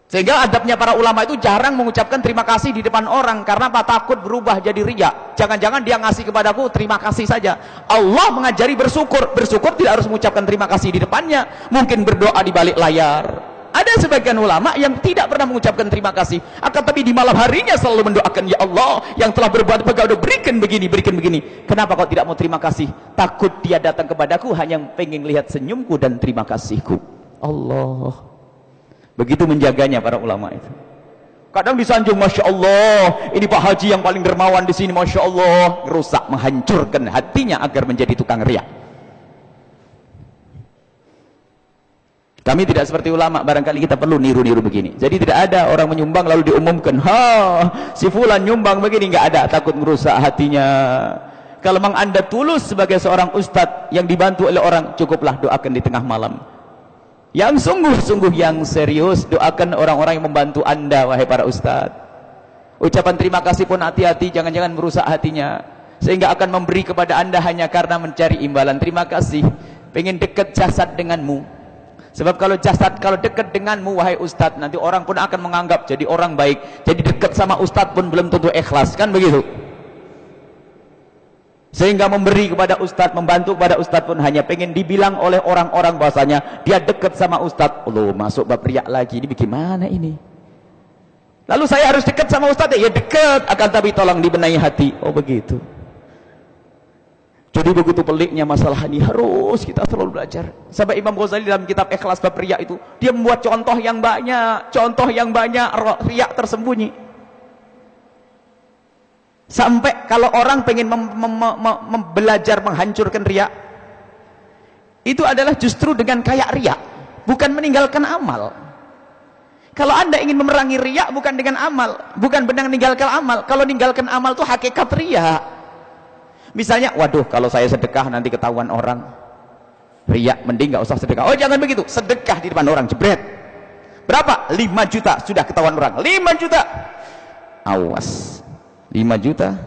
Sehingga adabnya para ulama itu jarang mengucapkan terima kasih di depan orang. Karena apa? Takut berubah jadi riya. Jangan-jangan dia ngasih kepadaku terima kasih saja. Allah mengajari bersyukur. Bersyukur tidak harus mengucapkan terima kasih di depannya. Mungkin berdoa di balik layar. Ada sebagian ulama yang tidak pernah mengucapkan terima kasih, akan tapi di malam harinya selalu mendoakan, ya Allah yang telah berbuat pegawai berikan begini. Kenapa kau tidak mau terima kasih? Takut dia datang kepadaku hanya pengen lihat senyumku dan terima kasihku. Allah. Begitu menjaganya para ulama itu. Kadang disanjung, Masya Allah, ini Pak Haji yang paling dermawan di sini, Masya Allah. Rusak, menghancurkan hatinya agar menjadi tukang riya. Kami tidak seperti ulama, barangkali kita perlu niru-niru begini. Jadi tidak ada orang menyumbang lalu diumumkan, si fulan nyumbang begini, nggak ada, takut merusak hatinya. Kalau memang Anda tulus sebagai seorang ustadz yang dibantu oleh orang, cukuplah doakan di tengah malam. Yang sungguh-sungguh, yang serius, doakan orang-orang yang membantu Anda, wahai para ustadz. Ucapan terima kasih pun hati-hati, jangan-jangan merusak hatinya, sehingga akan memberi kepada Anda hanya karena mencari imbalan. Terima kasih, pengen dekat jasad denganmu. Sebab kalau dekat denganmu wahai ustadz, nanti orang pun akan menganggap jadi orang baik. Jadi dekat sama ustadz pun belum tentu ikhlas, kan begitu? Sehingga memberi kepada ustadz, membantu kepada ustadz pun hanya pengen dibilang oleh orang-orang bahasanya dia dekat sama ustadz. Allah, masuk bab riak lagi, ini bagaimana ini? Lalu saya harus dekat sama ustadz, ya dekat, akan tapi tolong dibenahi hati. Oh begitu. Jadi begitu peliknya masalah ini, harus kita selalu belajar. Sampai Imam Ghazali dalam kitab Ikhlas bab riya itu, dia membuat contoh yang banyak, riya tersembunyi. Sampai kalau orang pengen belajar menghancurkan riya, itu adalah justru dengan kayak riya, bukan meninggalkan amal. Kalau Anda ingin memerangi riya bukan dengan amal, bukan benar meninggalkan amal. Kalau meninggalkan amal itu hakikat riya. Misalnya, waduh kalau saya sedekah nanti ketahuan orang, riya, mending gak usah sedekah. Oh jangan begitu, sedekah di depan orang, jebret. Berapa? 5 juta, sudah ketahuan orang. 5 juta, awas, 5 juta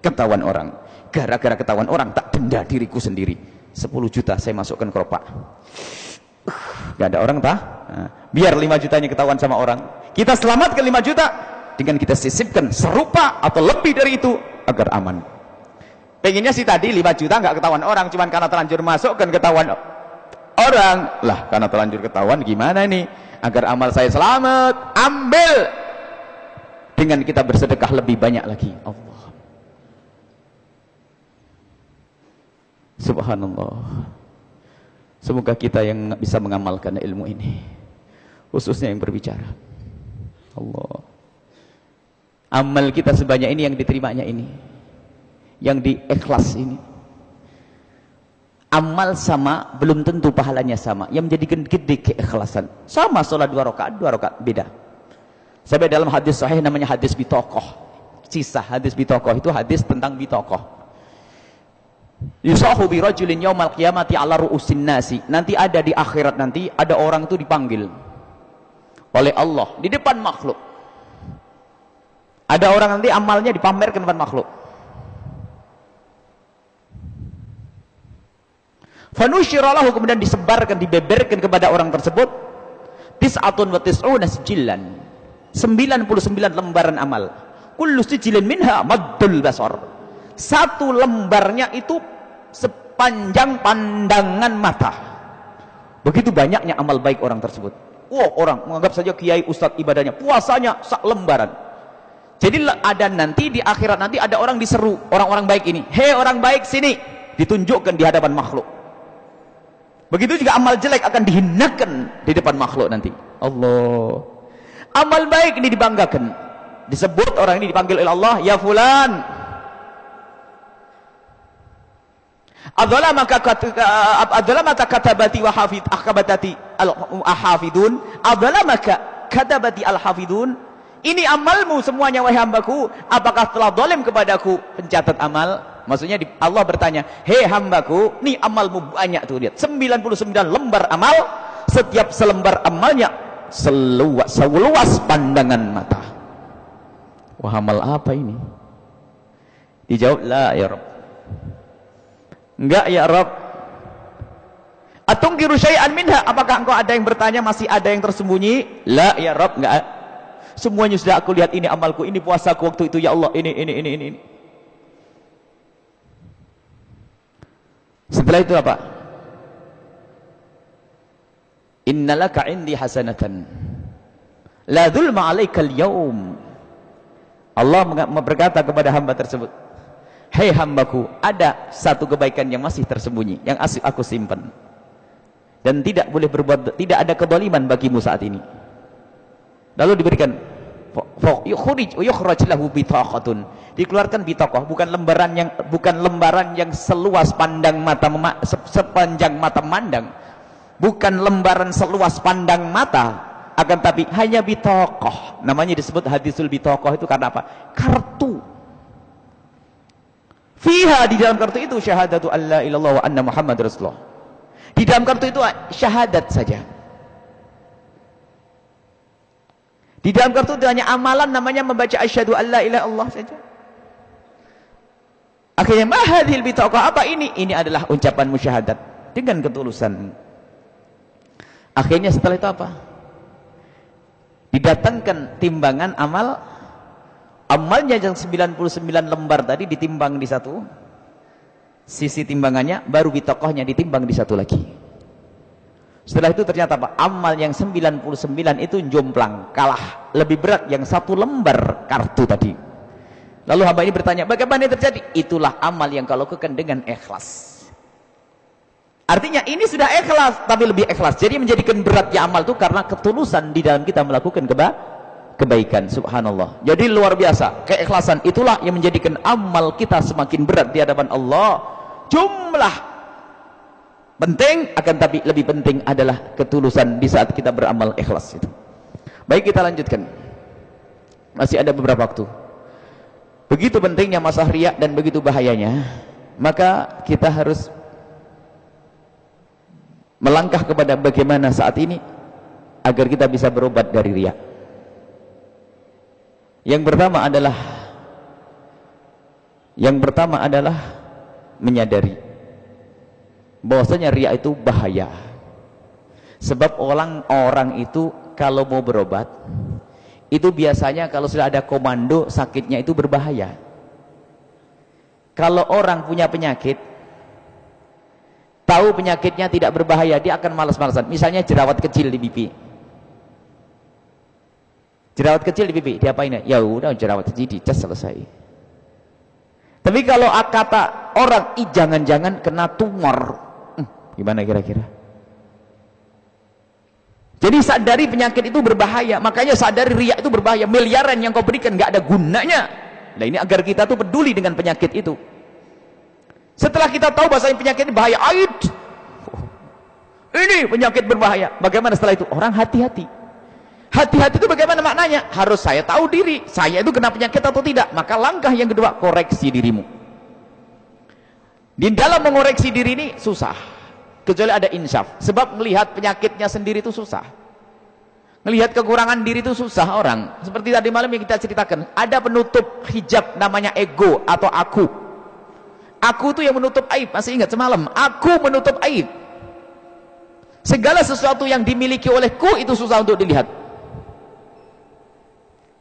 ketahuan orang. Gara-gara ketahuan orang tak denda diriku sendiri. 10 juta saya masukkan ke keropak. Gak ada orang biar 5 jutanya ketahuan sama orang, kita selamatkan 5 juta dengan kita sisipkan serupa atau lebih dari itu agar aman. Pengennya sih tadi 5 juta nggak ketahuan orang, cuman karena terlanjur masuk kan ketahuan orang. Lah karena terlanjur ketahuan gimana nih? Agar amal saya selamat, ambil dengan kita bersedekah lebih banyak lagi. Allah. Subhanallah. Semoga kita yang bisa mengamalkan ilmu ini, khususnya yang berbicara. Allah. Amal kita sebanyak ini yang diterimanya ini, yang di ikhlas ini. Amal sama belum tentu pahalanya sama. Yang menjadikan gede keikhlasan. Sama sholat 2 rakaat beda. Sampai dalam hadis sahih namanya hadis bitokoh. Sisa hadis bitokoh itu hadis tentang bitokoh. Yusahu bi rajulin yaumal qiyamati ala ru'usin nasi. Nanti ada di akhirat nanti ada orang itu dipanggil oleh Allah di depan makhluk. Ada orang nanti amalnya dipamerkan depan makhluk. Fanusyiralahu, kemudian disebarkan, dibeberkan kepada orang tersebut tis'atun wa tis'una sijillan, 99 lembaran amal. Kullu sijilin minha maddul basar. Satu lembarnya itu sepanjang pandangan mata. Begitu banyaknya amal baik orang tersebut. Orang menganggap saja kiai ustadz ibadahnya, puasanya sak lembaran. Jadi ada nanti di akhirat nanti ada orang diseru, orang-orang baik ini, hei orang baik sini, ditunjukkan di hadapan makhluk. Begitu juga amal jelek akan dihinakan di depan makhluk nanti. Allah. Amal baik ini dibanggakan. Disebut orang ini dipanggil oleh Allah, ya fulan. Adzalamaka katabati wa hafid akhbatati al-hafidun. Adzalamaka katabati al-hafidun. Ini amalmu semuanya wahai hambaku, apakah telah zalim kepadaku pencatat amal? Maksudnya Allah bertanya, hei hambaku, nih amalmu banyak tuh, lihat 99 lembar amal, setiap selembar amalnya seluas pandangan mata. Wah, amal apa ini? Dijawab, la ya Rabb. Enggak ya Rabb. Atungkiru syai'an minha, apakah engkau ada yang bertanya masih ada yang tersembunyi? La ya Rabb, enggak. Semuanya sudah aku lihat, ini amalku, ini puasaku waktu itu ya Allah, ini. Setelah itu apa? Innalaka indi hasanatan la dzulma 'alaikal yaum. Allah berkata kepada hamba tersebut, hei hambaku, ada satu kebaikan yang masih tersembunyi, yang aku simpan, dan tidak boleh berbuat, tidak ada kezaliman bagimu saat ini. Lalu diberikan yukhraj lahu bitaqatun, dikeluarkan bitaqah, bukan lembaran yang seluas pandang mata, sepanjang mata memandang, bukan lembaran seluas pandang mata, akan tapi hanya bitaqah. Namanya disebut hadisul bitaqah itu karena apa? Kartu. Fiha, di dalam kartu itu syahadatu alla ilallah wa anna Muhammad Rasulullah. Di dalam kartu itu syahadat saja. Di dalam kartu itu hanya amalan namanya membaca asyhadu alla ilaha illallah saja. Akhirnya mahadhil bitaqah, apa ini? Ini adalah ucapan musyahadat dengan ketulusan. Akhirnya setelah itu apa? Didatangkan timbangan amal. Amalnya yang 99 lembar tadi ditimbang di satu sisi timbangannya, baru bitaqahnya ditimbang di satu lagi. Setelah itu ternyata apa? Amal yang 99 itu jomplang, kalah, lebih berat yang satu lembar kartu tadi. Lalu hamba ini bertanya, bagaimana terjadi? Itulah amal yang kau lakukan dengan ikhlas. Artinya ini sudah ikhlas, tapi lebih ikhlas. Jadi menjadikan beratnya amal itu karena ketulusan di dalam kita melakukan kebaikan. Subhanallah. Jadi luar biasa. Keikhlasan itulah yang menjadikan amal kita semakin berat di hadapan Allah. Jumlah penting, akan tapi lebih penting adalah ketulusan di saat kita beramal ikhlas itu. Baik, kita lanjutkan. Masih ada beberapa waktu. Begitu pentingnya masalah riya dan begitu bahayanya, maka kita harus melangkah kepada bagaimana saat ini agar kita bisa berobat dari riya. Yang pertama adalah menyadari bahwasanya riya itu bahaya. Sebab orang itu kalau mau berobat itu biasanya kalau sudah ada komando sakitnya itu berbahaya. Kalau orang punya penyakit, tahu penyakitnya tidak berbahaya, dia akan malas-malasan. Misalnya jerawat kecil di pipi. Jerawat kecil di pipi, diapain? Ya udah, jerawat kecil dicas, selesai. Tapi kalau kata orang, jangan-jangan kena tumor. Gimana kira-kira? Jadi sadari penyakit itu berbahaya, makanya sadari riya itu berbahaya. Miliaran yang kau berikan gak ada gunanya. Nah ini agar kita tuh peduli dengan penyakit itu. Setelah kita tahu bahasa penyakit ini bahaya, ini penyakit berbahaya. Bagaimana setelah itu? Orang hati-hati. Hati-hati itu bagaimana maknanya? Harus saya tahu diri, saya itu kena penyakit atau tidak. Maka langkah yang kedua, koreksi dirimu. Di dalam mengoreksi diri ini susah, kecuali ada insyaf. Sebab melihat penyakitnya sendiri itu susah, melihat kekurangan diri itu susah orang. Seperti tadi malam yang kita ceritakan, ada penutup hijab namanya ego atau aku. Aku itu yang menutup aib. Masih ingat semalam? Aku menutup aib. Segala sesuatu yang dimiliki olehku itu susah untuk dilihat.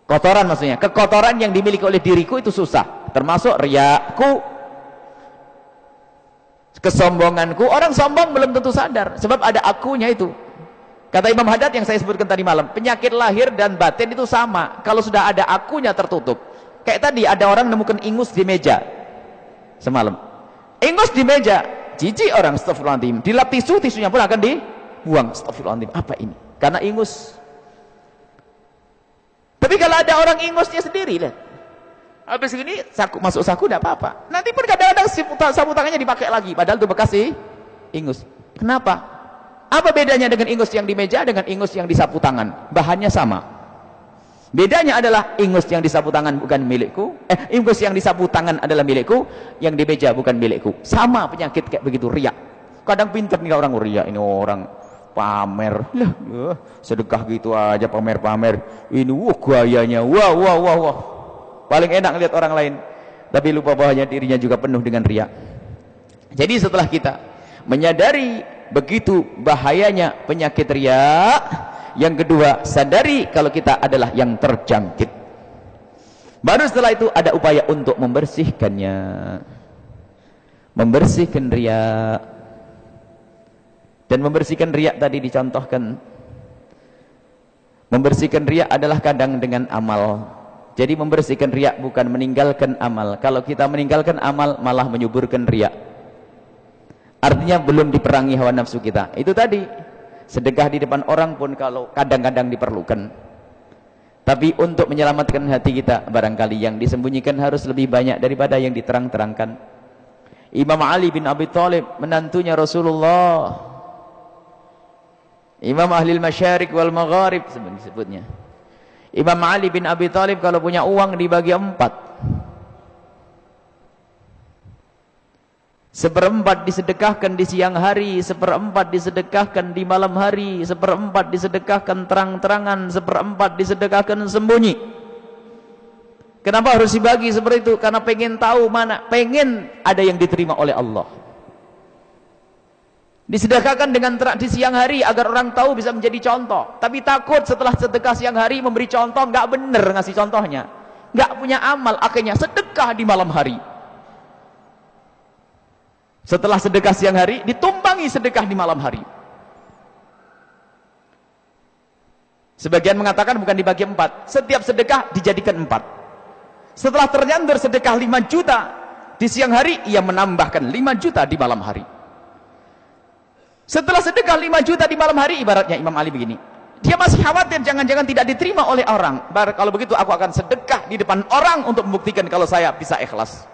Kotoran maksudnya, kekotoran yang dimiliki oleh diriku itu susah, termasuk riakku, kesombonganku. Orang sombong belum tentu sadar, sebab ada akunya itu. Kata Imam Haddad yang saya sebutkan tadi malam, penyakit lahir dan batin itu sama, kalau sudah ada akunya tertutup. Kayak tadi ada orang nemukan ingus di meja semalam, ingus di meja, jijik orang, astagfirullahaladzim, dilap tisu, tisunya pun akan dibuang, astagfirullahaladzim, apa ini? Karena ingus. Tapi kalau ada orang ingusnya sendiri, lihat. Habis ini saku, masuk saku tidak apa-apa. Nanti pun kadang-kadang sapu tangannya dipakai lagi, padahal itu bekas ingus. Kenapa? Apa bedanya dengan ingus yang di meja dengan ingus yang di sapu tangan? Bahannya sama. Bedanya adalah ingus yang di sapu tangan bukan milikku, ingus yang di sapu tangan adalah milikku, yang di meja bukan milikku. Sama penyakit kayak begitu, riak. Kadang pinter nih orang riak, ini orang pamer lah, sedekah gitu aja pamer-pamer ini, gayanya, wah, paling enak lihat orang lain, tapi lupa bahwa dirinya juga penuh dengan riya. Jadi setelah kita menyadari begitu bahayanya penyakit riya, yang kedua, sadari kalau kita adalah yang terjangkit. Baru setelah itu ada upaya untuk membersihkannya, membersihkan riya. Dan membersihkan riya tadi dicontohkan, membersihkan riya adalah kadang dengan amal. Jadi membersihkan riya bukan meninggalkan amal. Kalau kita meninggalkan amal malah menyuburkan riya, artinya belum diperangi hawa nafsu kita. Itu tadi, sedekah di depan orang pun kalau kadang-kadang diperlukan, tapi untuk menyelamatkan hati kita, barangkali yang disembunyikan harus lebih banyak daripada yang diterang-terangkan. Imam Ali bin Abi Thalib, menantunya Rasulullah, Imam Ahlil Masyariq wal Magharib sebutnya. Imam Ali bin Abi Thalib kalau punya uang dibagi 4. 1/4 disedekahkan di siang hari, 1/4 disedekahkan di malam hari, 1/4 disedekahkan terang-terangan, 1/4 disedekahkan sembunyi. Kenapa harus dibagi seperti itu? Karena pengen tahu mana, pengen ada yang diterima oleh Allah. Disedekahkan dengan di siang hari agar orang tahu bisa menjadi contoh. Tapi takut setelah sedekah siang hari memberi contoh, nggak bener ngasih contohnya, nggak punya amal, akhirnya sedekah di malam hari. Setelah sedekah siang hari ditumpangi sedekah di malam hari. Sebagian mengatakan bukan dibagi 4, setiap sedekah dijadikan 4. Setelah ternyandar sedekah 5 juta di siang hari, ia menambahkan 5 juta di malam hari. Setelah sedekah 5 juta di malam hari, ibaratnya Imam Ali begini, dia masih khawatir jangan-jangan tidak diterima oleh orang. Kalau begitu aku akan sedekah di depan orang untuk membuktikan kalau saya bisa ikhlas.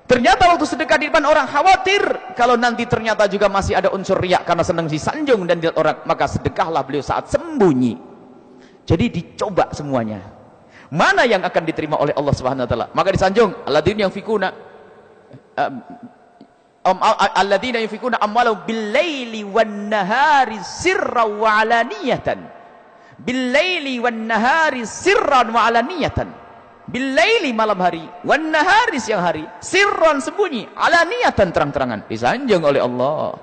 Ternyata waktu sedekah di depan orang, khawatir kalau nanti ternyata juga masih ada unsur riak karena senang disanjung dan dilihat orang, maka sedekahlah beliau saat sembunyi. Jadi dicoba semuanya, mana yang akan diterima oleh Allah Subhanahu wa taala. Maka disanjung, alladzina yunfikuna alladzina yunfikuna amwalahum bil-laili wan-nahari sirran wa 'alaniyatan. Bil-laili wan-nahari sirran wa 'alaniyatan. Bil-laili malam hari, wan-nahari siang hari, sirran sembunyi, 'alaniyatan terang-terangan. Disanjung oleh Allah.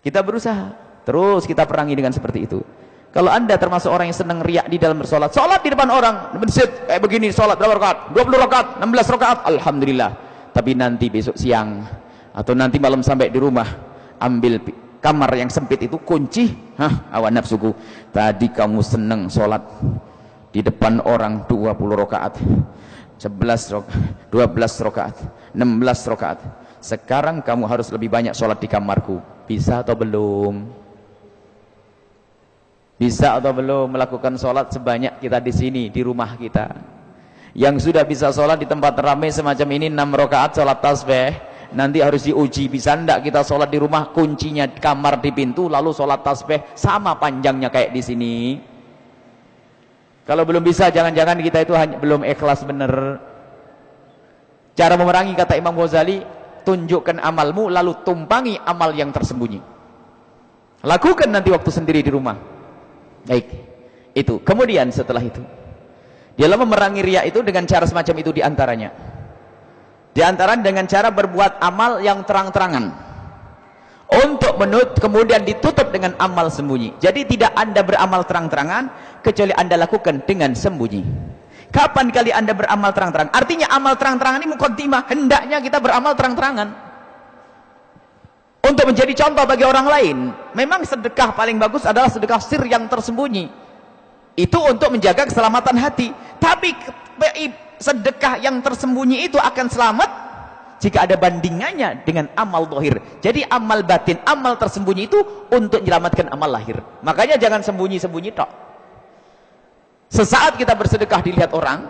Kita berusaha, terus kita perangi dengan seperti itu. Kalau anda termasuk orang yang senang riak di dalam bersolat, solat di depan orang, masjid kayak begini, solat berapa rakaat? 20 rakaat, 16 rakaat, alhamdulillah. Tapi nanti besok siang atau nanti malam sampai di rumah, ambil kamar yang sempit itu, kunci, hawa nafsuku, tadi kamu senang solat di depan orang 20 rakaat, 11 rakaat, 12 rakaat, 16 rakaat. Sekarang kamu harus lebih banyak solat di kamarku. Bisa atau belum? Bisa atau belum melakukan sholat sebanyak kita di sini, di rumah kita? Yang sudah bisa sholat di tempat ramai semacam ini 6 rakaat sholat tasbih, Nanti harus diuji, bisa ndak kita sholat di rumah, kuncinya kamar di pintu, lalu sholat tasbih sama panjangnya kayak di sini. Kalau belum bisa, jangan-jangan kita itu hanya belum ikhlas bener. Cara memerangi, kata Imam Ghazali, tunjukkan amalmu, lalu tumpangi amal yang tersembunyi. Lakukan nanti waktu sendiri di rumah. Baik, itu. Kemudian setelah itu, dalam memerangi riya itu dengan cara semacam itu diantaranya. Diantaranya dengan cara berbuat amal yang terang-terangan. Untuk kemudian ditutup dengan amal sembunyi. Jadi tidak Anda beramal terang-terangan, kecuali Anda lakukan dengan sembunyi. Kapan kali Anda beramal terang-terangan? Artinya amal terang-terangan ini muqaddimah. Hendaknya kita beramal terang-terangan. Untuk menjadi contoh bagi orang lain. Memang sedekah paling bagus adalah sedekah sir yang tersembunyi. Itu untuk menjaga keselamatan hati. Tapi sedekah yang tersembunyi itu akan selamat jika ada bandingannya dengan amal zahir. Jadi amal batin, amal tersembunyi itu untuk menyelamatkan amal lahir. Makanya jangan sembunyi-sembunyi tok. Sesaat kita bersedekah dilihat orang,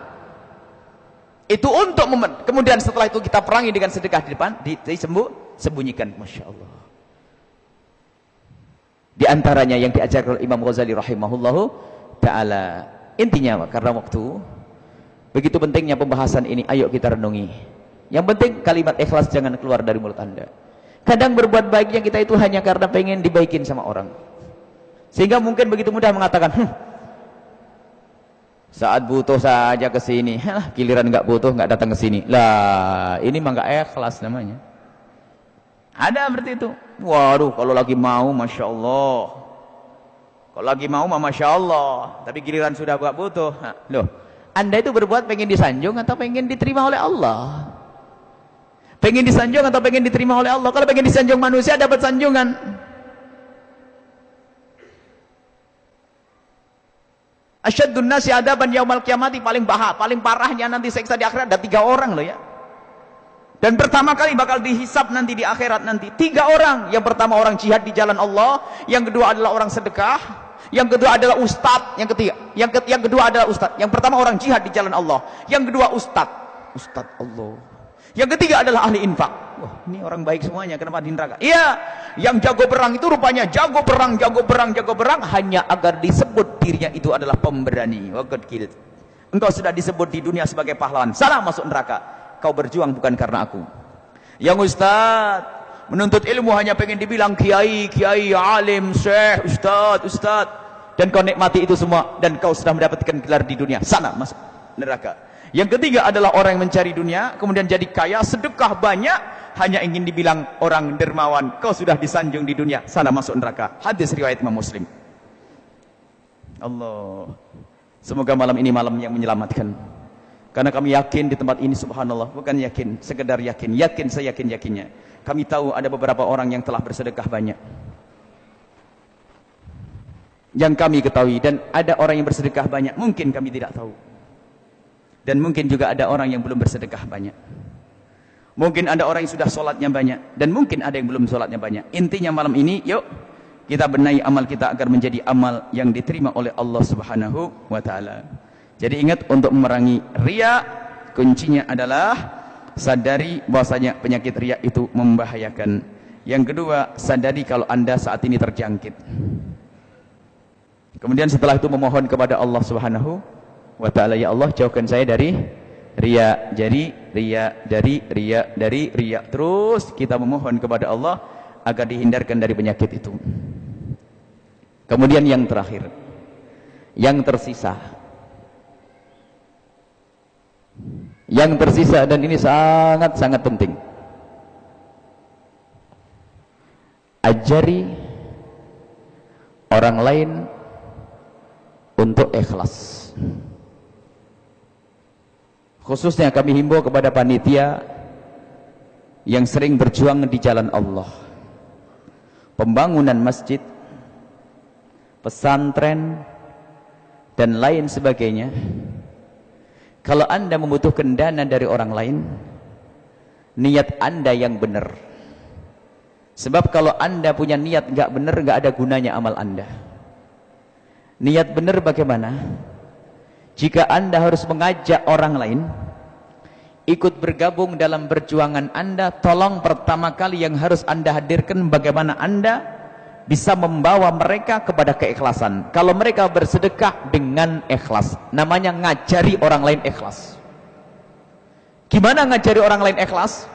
itu untuk kemudian setelah itu kita perangi dengan sedekah di depan, disembunyikan. Masya Allah. Di antaranya yang diajarkan oleh Imam Ghazali rahimahullahu ta'ala. Intinya karena waktu, begitu pentingnya pembahasan ini, ayo kita renungi. Yang penting kalimat ikhlas jangan keluar dari mulut Anda. Kadang berbuat baiknya kita itu hanya karena pengen dibaikin sama orang. Sehingga mungkin begitu mudah mengatakan, saat butuh saja ke sini, giliran nggak butuh nggak datang ke sini. Lah, ini mah nggak ikhlas namanya. Ada seperti itu. Waduh, kalau lagi mau, masya Allah. Kalau lagi mau, masya Allah. Tapi giliran sudah nggak butuh. Loh, Anda itu berbuat pengen disanjung atau pengen diterima oleh Allah? Pengen disanjung atau pengen diterima oleh Allah? Kalau pengen disanjung manusia, dapat sanjungan. Asyaddun nasi adaban yaumal qiyamati, paling parahnya nanti siksa di akhirat ada 3 orang loh ya. Dan pertama kali bakal dihisap nanti di akhirat nanti 3 orang. Yang pertama orang jihad di jalan Allah, yang kedua adalah orang sedekah, yang kedua adalah ustadz, yang kedua adalah ustadz. Yang pertama orang jihad di jalan Allah, yang kedua ustadz Allah. Yang ketiga adalah ahli infak. Wah, ini orang baik semuanya, kenapa di neraka? Iya, yang jago perang itu rupanya jago perang hanya agar disebut dirinya itu adalah pemberani. Engkau sudah disebut di dunia sebagai pahlawan, salah masuk neraka. Kau berjuang bukan karena aku. Yang ustaz menuntut ilmu hanya pengen dibilang kiai, alim, syekh, ustaz, dan kau nikmati itu semua dan kau sudah mendapatkan gelar di dunia, sana masuk neraka. Yang ketiga adalah orang yang mencari dunia, kemudian jadi kaya, sedekah banyak, hanya ingin dibilang orang dermawan. Kau sudah disanjung di dunia, sana masuk neraka. Hadis riwayat Imam Muslim. Allah. Semoga malam ini malam yang menyelamatkan. Karena kami yakin di tempat ini, subhanallah, bukan yakin, sekedar yakin seyakin-yakinnya. Kami tahu ada beberapa orang yang telah bersedekah banyak. Yang kami ketahui, dan ada orang yang bersedekah banyak, mungkin kami tidak tahu. Dan mungkin juga ada orang yang belum bersedekah banyak. Mungkin ada orang yang sudah sholatnya banyak, dan mungkin ada yang belum sholatnya banyak. Intinya malam ini, yuk kita benahi amal kita agar menjadi amal yang diterima oleh Allah Subhanahu wa ta'ala. Jadi ingat, untuk memerangi riya, kuncinya adalah sadari bahwasanya penyakit riya itu membahayakan. Yang kedua, sadari kalau Anda saat ini terjangkit. Kemudian setelah itu memohon kepada Allah Subhanahu wa ta'ala, ya Allah jauhkan saya dari riya. Jadi dari riya. Terus kita memohon kepada Allah agar dihindarkan dari penyakit itu. Kemudian yang terakhir, yang tersisa, dan ini sangat-sangat penting, ajari orang lain untuk ikhlas. Khususnya kami himbau kepada panitia yang sering berjuang di jalan Allah, pembangunan masjid, pesantren, dan lain sebagainya. Kalau Anda membutuhkan dana dari orang lain, niat Anda yang benar. Sebab kalau Anda punya niat nggak benar, nggak ada gunanya amal Anda. Niat benar bagaimana? Jika Anda harus mengajak orang lain, ikut bergabung dalam perjuangan Anda, tolong pertama kali yang harus Anda hadirkan bagaimana Anda bisa membawa mereka kepada keikhlasan. Kalau mereka bersedekah dengan ikhlas, namanya ngajari orang lain ikhlas. Gimana ngajari orang lain ikhlas?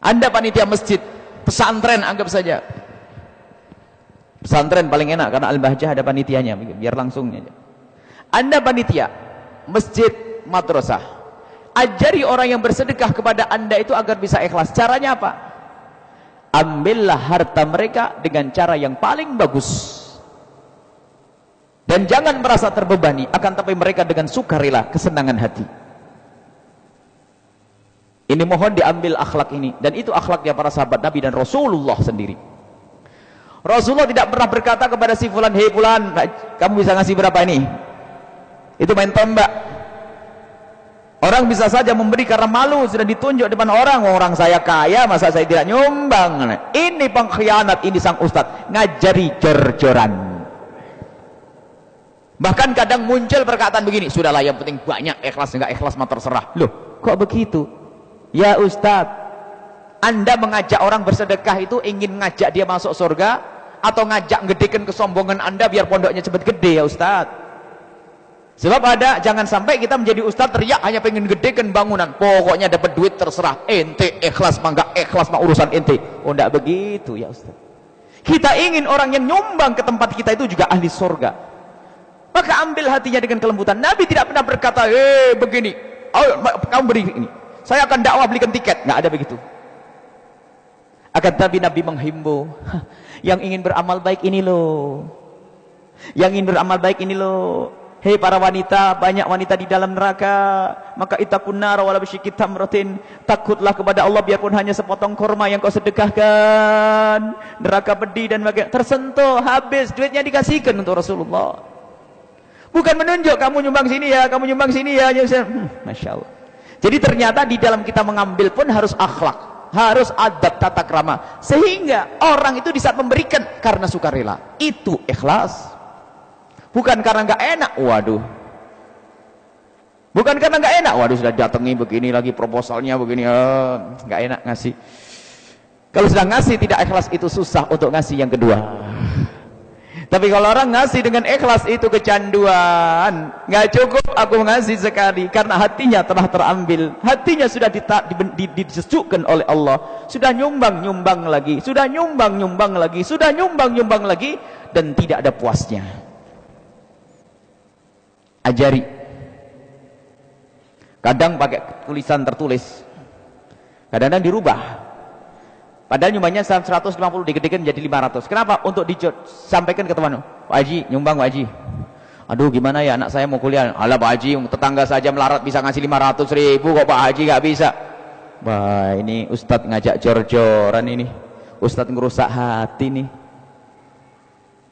Anda panitia masjid, pesantren anggap saja. Pesantren paling enak karena Al-Bahjah ada panitianya, biar langsung aja. Anda panitia masjid, madrasah, ajari orang yang bersedekah kepada Anda itu agar bisa ikhlas. Caranya apa? Ambillah harta mereka dengan cara yang paling bagus, dan jangan merasa terbebani, akan tapi mereka dengan sukarela, kesenangan hati. Ini mohon diambil akhlak ini, dan itu akhlaknya para sahabat Nabi dan Rasulullah sendiri. Rasulullah tidak pernah berkata kepada si fulan, hei fulan, kamu bisa ngasih berapa ini? Itu main tembak. Orang bisa saja memberi karena malu, sudah ditunjuk depan orang, orang saya kaya, masa saya tidak nyumbang. Ini pengkhianat, ini sang ustadz ngajari jor-joran. Bahkan kadang muncul perkataan begini, sudahlah yang penting banyak, ikhlas enggak ikhlas mah terserah. Loh, kok begitu? Ya ustadz, Anda mengajak orang bersedekah itu ingin ngajak dia masuk surga, atau ngajak ngedekin kesombongan Anda biar pondoknya cepat gede ya ustadz? Sebab ada, jangan sampai kita menjadi ustaz teriak hanya pengen gedekan bangunan, pokoknya dapat duit terserah, ente ikhlas mah enggak ikhlas mah urusan ente. Oh enggak begitu ya ustaz. Kita ingin orang yang nyumbang ke tempat kita itu juga ahli surga. Maka ambil hatinya dengan kelembutan. Nabi tidak pernah berkata, begini, kamu beri ini, saya akan dakwah belikan tiket. Enggak ada begitu. Akan tapi Nabi menghimbau, yang ingin beramal baik ini loh, yang ingin beramal baik ini loh. Hei para wanita, banyak wanita di dalam neraka, maka ittaqun nar wala bisyikki tamratin, takutlah kepada Allah biarpun hanya sepotong kurma yang kau sedekahkan. Neraka pedih dan bagaimana tersentuh, habis duitnya dikasihkan untuk Rasulullah. Bukan menunjuk kamu nyumbang sini ya, kamu nyumbang sini ya. Masya Allah. Jadi ternyata di dalam kita mengambil pun harus akhlak, harus adab tata krama, sehingga orang itu di saat memberikan karena sukarela, itu ikhlas. Bukan karena nggak enak, waduh. Bukan karena nggak enak, waduh sudah datangi begini lagi proposalnya begini, nggak enak ngasih. Kalau sudah ngasih tidak ikhlas itu susah untuk ngasih yang kedua. Tapi kalau orang ngasih dengan ikhlas itu kecanduan, nggak cukup aku ngasih sekali karena hatinya telah terambil, hatinya sudah disesukkan oleh Allah, sudah nyumbang lagi, sudah nyumbang lagi, sudah nyumbang lagi, dan tidak ada puasnya. Ajari. Kadang pakai tulisan tertulis, kadang-kadang dirubah. Padahal nyumbangnya 150 dikedekin jadi 500. Kenapa? Untuk disampaikan ke teman. Pak Haji, nyumbang Pak Haji. Aduh gimana ya anak saya mau kuliah. Alah Pak Haji, tetangga saja melarat bisa ngasih 500.000 kok Pak Haji gak bisa. Wah ini Ustadz ngajak jor-joran ini. Ustadz ngerusak hati nih.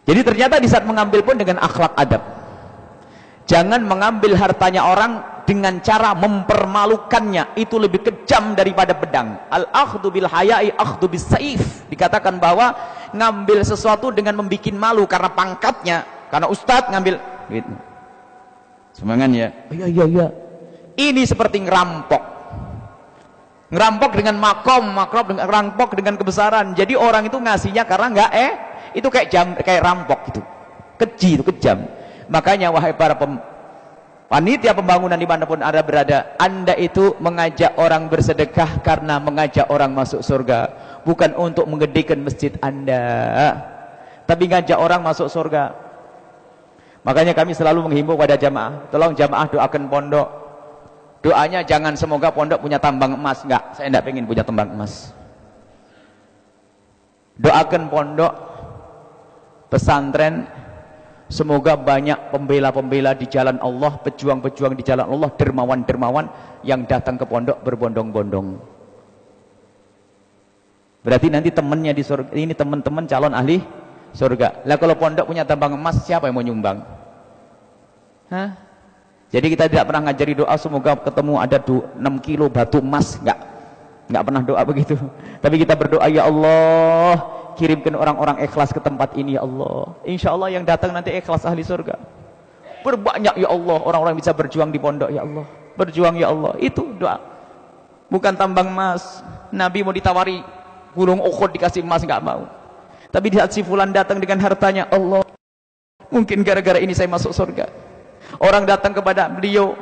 Jadi ternyata di saat mengambil pun dengan akhlak adab. Jangan mengambil hartanya orang dengan cara mempermalukannya, itu lebih kejam daripada pedang. Al-akhdhu bil haya'i akhdhu bis saif. Dikatakan bahwa ngambil sesuatu dengan membikin malu karena pangkatnya, karena ustadz ngambil gitu. Semangat ya. Iya. Ini seperti ngerampok. Ngerampok dengan makom, ngerampok dengan kebesaran. Jadi orang itu ngasihnya karena enggak itu kayak rampok gitu. Keji itu kejam. Makanya wahai para panitia pembangunan dimanapun Anda berada, Anda itu mengajak orang bersedekah karena mengajak orang masuk surga, bukan untuk mengedekan masjid Anda, tapi ngajak orang masuk surga. Makanya kami selalu menghimbau pada jamaah, tolong jamaah doakan pondok. Doanya jangan semoga pondok punya tambang emas, enggak, saya enggak pengen punya tambang emas. Doakan pondok, pesantren, semoga banyak pembela-pembela di jalan Allah, pejuang-pejuang di jalan Allah, dermawan-dermawan yang datang ke pondok berbondong-bondong. Berarti nanti temannya di surga, ini teman-teman calon ahli surga. Lah kalau pondok punya tambang emas, siapa yang mau nyumbang? Hah? Jadi kita tidak pernah ngajari doa semoga ketemu ada 6 kilo batu emas, enggak pernah doa begitu. Tapi kita berdoa, ya Allah, kirimkan orang-orang ikhlas ke tempat ini ya Allah. Insya Allah yang datang nanti ikhlas ahli surga. Berbanyak ya Allah orang-orang bisa berjuang di pondok ya Allah. Berjuang ya Allah. Itu doa. Bukan tambang emas. Nabi mau ditawari gunung Uhud dikasih emas nggak mau. Tapi di saat si fulan datang dengan hartanya, Allah, mungkin gara-gara ini saya masuk surga. Orang datang kepada beliau,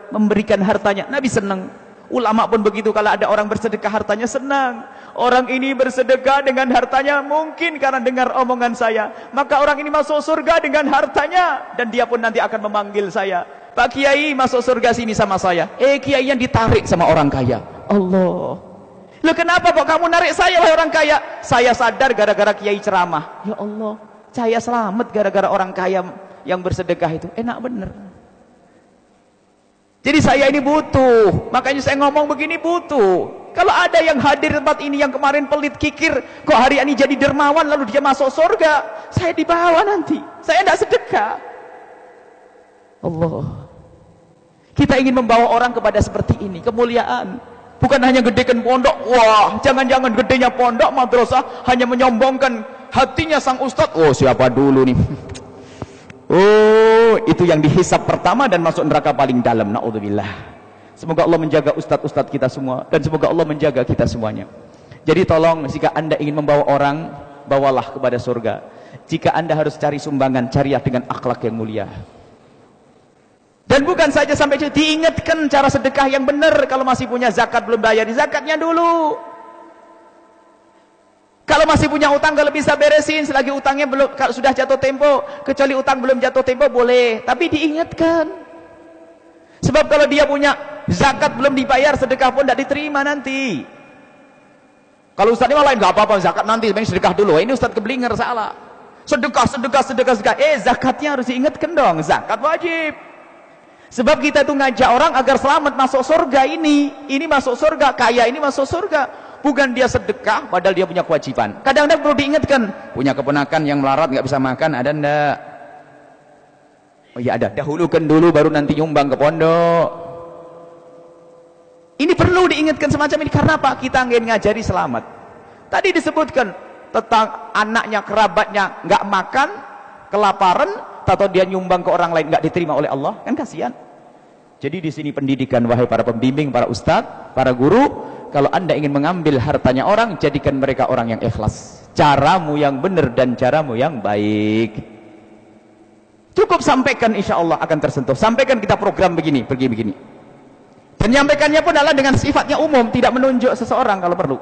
memberikan hartanya, Nabi senang. Ulama pun begitu, kalau ada orang bersedekah hartanya senang. Orang ini bersedekah dengan hartanya mungkin karena dengar omongan saya, maka orang ini masuk surga dengan hartanya, dan dia pun nanti akan memanggil saya, Pak Kiai masuk surga sini sama saya. Kiai yang ditarik sama orang kaya. Allah, loh kenapa kok kamu narik saya wahai orang kaya? Saya sadar gara-gara Kiai ceramah. Ya Allah, saya selamat gara-gara orang kaya yang bersedekah itu. Enak bener. Jadi saya ini butuh, makanya saya ngomong begini butuh. Kalau ada yang hadir tempat ini yang kemarin pelit kikir, kok hari ini jadi dermawan lalu dia masuk surga, saya dibawa nanti. Saya tidak sedekah. Allah, kita ingin membawa orang kepada seperti ini, kemuliaan. Bukan hanya gedekan pondok. Wah, jangan-jangan gedenya pondok madrasah hanya menyombongkan hatinya sang ustadz. Oh, siapa dulu nih? Oh, itu yang dihisap pertama dan masuk neraka paling dalam. Na'udzubillah. Semoga Allah menjaga ustadz-ustadz kita semua, dan semoga Allah menjaga kita semuanya. Jadi tolong, jika Anda ingin membawa orang, bawalah kepada surga. Jika Anda harus cari sumbangan, carilah dengan akhlak yang mulia. Dan bukan saja sampai itu, diingatkan cara sedekah yang benar. Kalau masih punya zakat belum bayar, di zakatnya dulu. Kalau masih punya utang, kalau bisa beresin. Selagi utangnya belum, kalau sudah jatuh tempo, kecuali utang belum jatuh tempo boleh, tapi diingatkan. Sebab kalau dia punya zakat belum dibayar, sedekah pun tidak diterima nanti. Kalau ustaz ini malah nggak apa-apa, zakat nanti, sebenarnya sedekah dulu. Ini ustaz keblinger, salah. Sedekah. Zakatnya harus diingatkan dong. Zakat wajib. Sebab kita itu ngajak orang agar selamat masuk surga ini. Ini masuk surga, kaya ini masuk surga. Bukan dia sedekah padahal dia punya kewajiban. Kadang-kadang perlu diingatkan, punya keponakan yang melarat nggak bisa makan, ada ndak? Oh iya ada, dahulukan dulu baru nanti nyumbang ke pondok. Ini perlu diingatkan semacam ini. Karena apa? Kita ingin ngajari selamat. Tadi disebutkan tentang anaknya, kerabatnya nggak makan, kelaparan, atau dia nyumbang ke orang lain nggak diterima oleh Allah, kan kasihan. Jadi di sini pendidikan, wahai para pembimbing, para ustadz, para guru. Kalau Anda ingin mengambil hartanya orang, jadikan mereka orang yang ikhlas. Caramu yang benar dan caramu yang baik. Cukup sampaikan, insya Allah akan tersentuh. Sampaikan kita program begini, pergi begini. Dan nyampaikannya pun adalah dengan sifatnya umum, tidak menunjuk seseorang kalau perlu.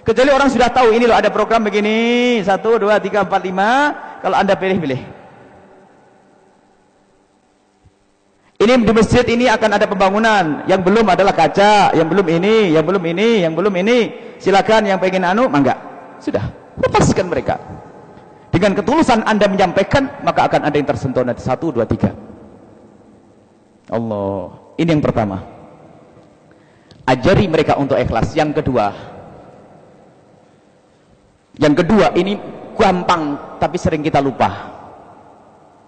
Kecuali orang sudah tahu, ini loh ada program begini, 1, 2, 3, 4, 5. Kalau Anda pilih-pilih. Ini di masjid ini akan ada pembangunan, yang belum adalah kaca, yang belum ini, yang belum ini, yang belum ini. Silakan yang pengen mangga. Sudah, lepaskan mereka. Dengan ketulusan Anda menyampaikan, maka akan ada yang tersentuh nanti. 1, 2, 3. Allah, ini yang pertama. Ajari mereka untuk ikhlas. Yang kedua ini gampang tapi sering kita lupa.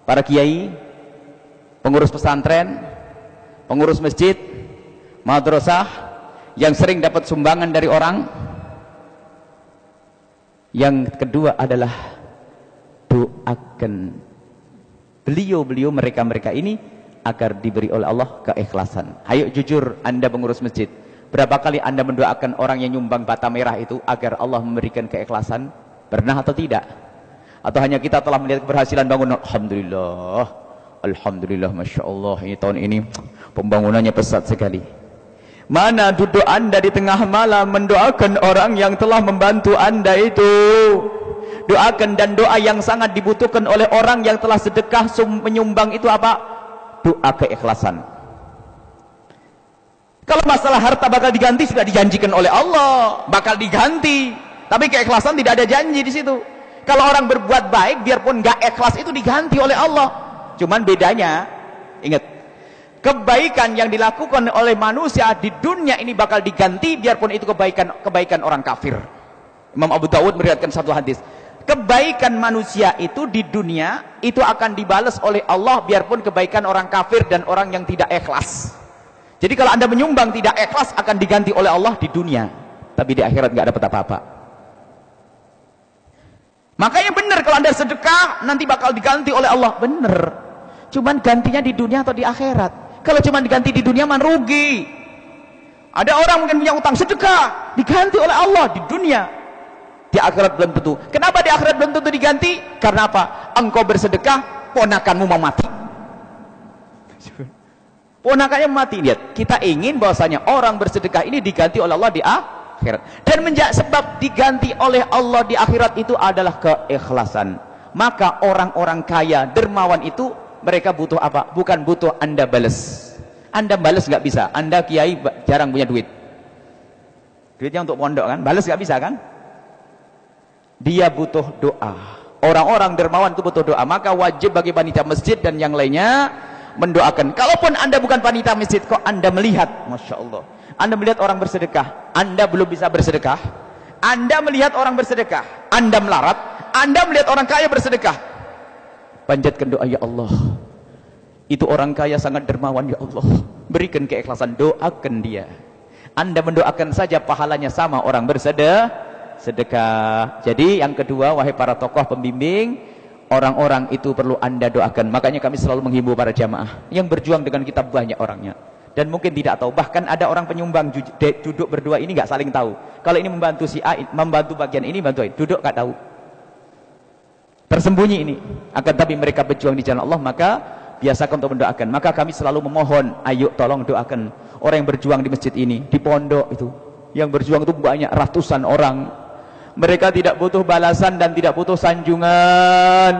Para kiai, pengurus pesantren, pengurus masjid, madrasah yang sering dapat sumbangan dari orang. Yang kedua adalah doakan beliau-beliau, mereka ini agar diberi oleh Allah keikhlasan. Ayo jujur, Anda pengurus masjid, berapa kali Anda mendoakan orang yang nyumbang bata merah itu agar Allah memberikan keikhlasan? Pernah atau tidak? Atau hanya kita telah melihat keberhasilan bangun, alhamdulillah, alhamdulillah, masya Allah, ini tahun ini pembangunannya pesat sekali. Mana duduk Anda di tengah malam mendoakan orang yang telah membantu Anda itu? Doakan, dan doa yang sangat dibutuhkan oleh orang yang telah sedekah menyumbang itu apa? Doa keikhlasan. Kalau masalah harta bakal diganti, sudah dijanjikan oleh Allah bakal diganti, tapi keikhlasan tidak ada janji di situ. Kalau orang berbuat baik, biarpun nggak ikhlas, itu diganti oleh Allah. Cuman bedanya, ingat, kebaikan yang dilakukan oleh manusia di dunia ini bakal diganti, biarpun itu kebaikan orang kafir. Imam Abu Dawud meriwayatkan satu hadis, kebaikan manusia itu di dunia itu akan dibalas oleh Allah, biarpun kebaikan orang kafir dan orang yang tidak ikhlas. Jadi kalau Anda menyumbang tidak ikhlas, akan diganti oleh Allah di dunia, tapi di akhirat nggak dapat apa-apa. Makanya benar kalau Anda sedekah nanti bakal diganti oleh Allah. Benar. Cuman gantinya di dunia atau di akhirat? Kalau cuma diganti di dunia man rugi. Ada orang mungkin punya utang, sedekah diganti oleh Allah di dunia. Di akhirat belum tentu. Kenapa di akhirat belum tentu diganti? Karena apa? Engkau bersedekah, ponakanmu mau mati. Ponakannya mati. Lihat, kita ingin bahwasanya orang bersedekah ini diganti oleh Allah di akhirat. Dan sebab diganti oleh Allah di akhirat itu adalah keikhlasan. Maka orang-orang kaya, dermawan itu mereka butuh apa? Bukan butuh Anda balas. Anda balas nggak bisa. Anda kiai jarang punya duit. Duitnya untuk pondok kan? Balas nggak bisa kan? Dia butuh doa. Orang-orang dermawan itu butuh doa. Maka wajib bagi panitia masjid dan yang lainnya mendoakan. Kalaupun Anda bukan panitia masjid, kok Anda melihat, Masya Allah, Anda melihat orang bersedekah, Anda belum bisa bersedekah, Anda melihat orang bersedekah, Anda melarat, Anda melihat orang kaya bersedekah, panjatkan doa, ya Allah, itu orang kaya sangat dermawan, ya Allah, berikan keikhlasan, doakan dia. Anda mendoakan saja pahalanya sama orang bersedekah. Jadi yang kedua, wahai para tokoh pembimbing, orang-orang itu perlu Anda doakan. Makanya kami selalu menghimbau para jamaah yang berjuang dengan kita banyak orangnya dan mungkin tidak tahu, bahkan ada orang penyumbang duduk berdua ini nggak saling tahu. Kalau ini membantu si A, membantu bagian ini, bantuin, duduk nggak tahu, tersembunyi ini. Akan tapi mereka berjuang di jalan Allah, maka biasakan untuk mendoakan. Maka kami selalu memohon, ayo tolong doakan orang yang berjuang di masjid ini, di pondok itu, yang berjuang itu banyak ratusan orang. Mereka tidak butuh balasan dan tidak butuh sanjungan,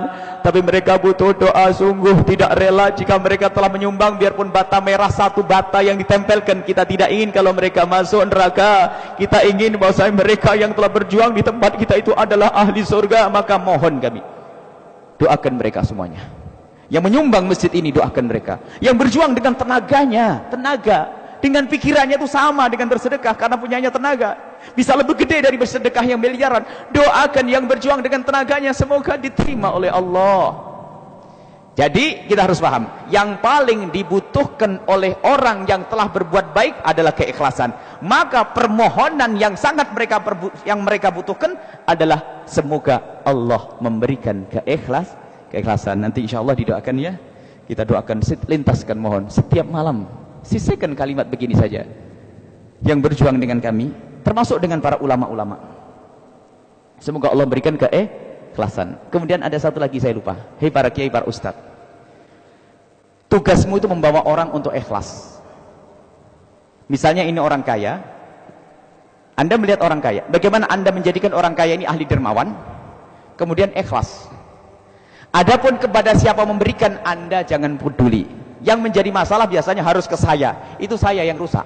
tapi mereka butuh doa. Sungguh tidak rela jika mereka telah menyumbang, biarpun bata merah satu bata yang ditempelkan. Kita tidak ingin kalau mereka masuk neraka. Kita ingin bahwasanya mereka yang telah berjuang di tempat kita itu adalah ahli surga. Maka mohon kami, doakan mereka semuanya. Yang menyumbang masjid ini, doakan mereka. Yang berjuang dengan tenaganya, dengan pikirannya itu sama dengan bersedekah, karena punyanya tenaga bisa lebih gede dari bersedekah yang miliaran. Doakan yang berjuang dengan tenaganya, semoga diterima oleh Allah. Jadi kita harus paham, yang paling dibutuhkan oleh orang yang telah berbuat baik adalah keikhlasan. Maka permohonan yang sangat mereka butuhkan adalah semoga Allah memberikan keikhlasan. Nanti insya Allah didoakan ya. Kita doakan, lintaskan, mohon setiap malam sisihkan kalimat begini saja, yang berjuang dengan kami, termasuk dengan para ulama-ulama, semoga Allah berikan keikhlasan. Kemudian ada satu lagi saya lupa, hei para kiai, para ustadz, tugasmu itu membawa orang untuk ikhlas. Misalnya ini orang kaya, Anda melihat orang kaya, bagaimana Anda menjadikan orang kaya ini ahli dermawan, kemudian ikhlas. Adapun kepada siapa memberikan, Anda jangan peduli. Yang menjadi masalah biasanya harus ke saya, itu saya yang rusak.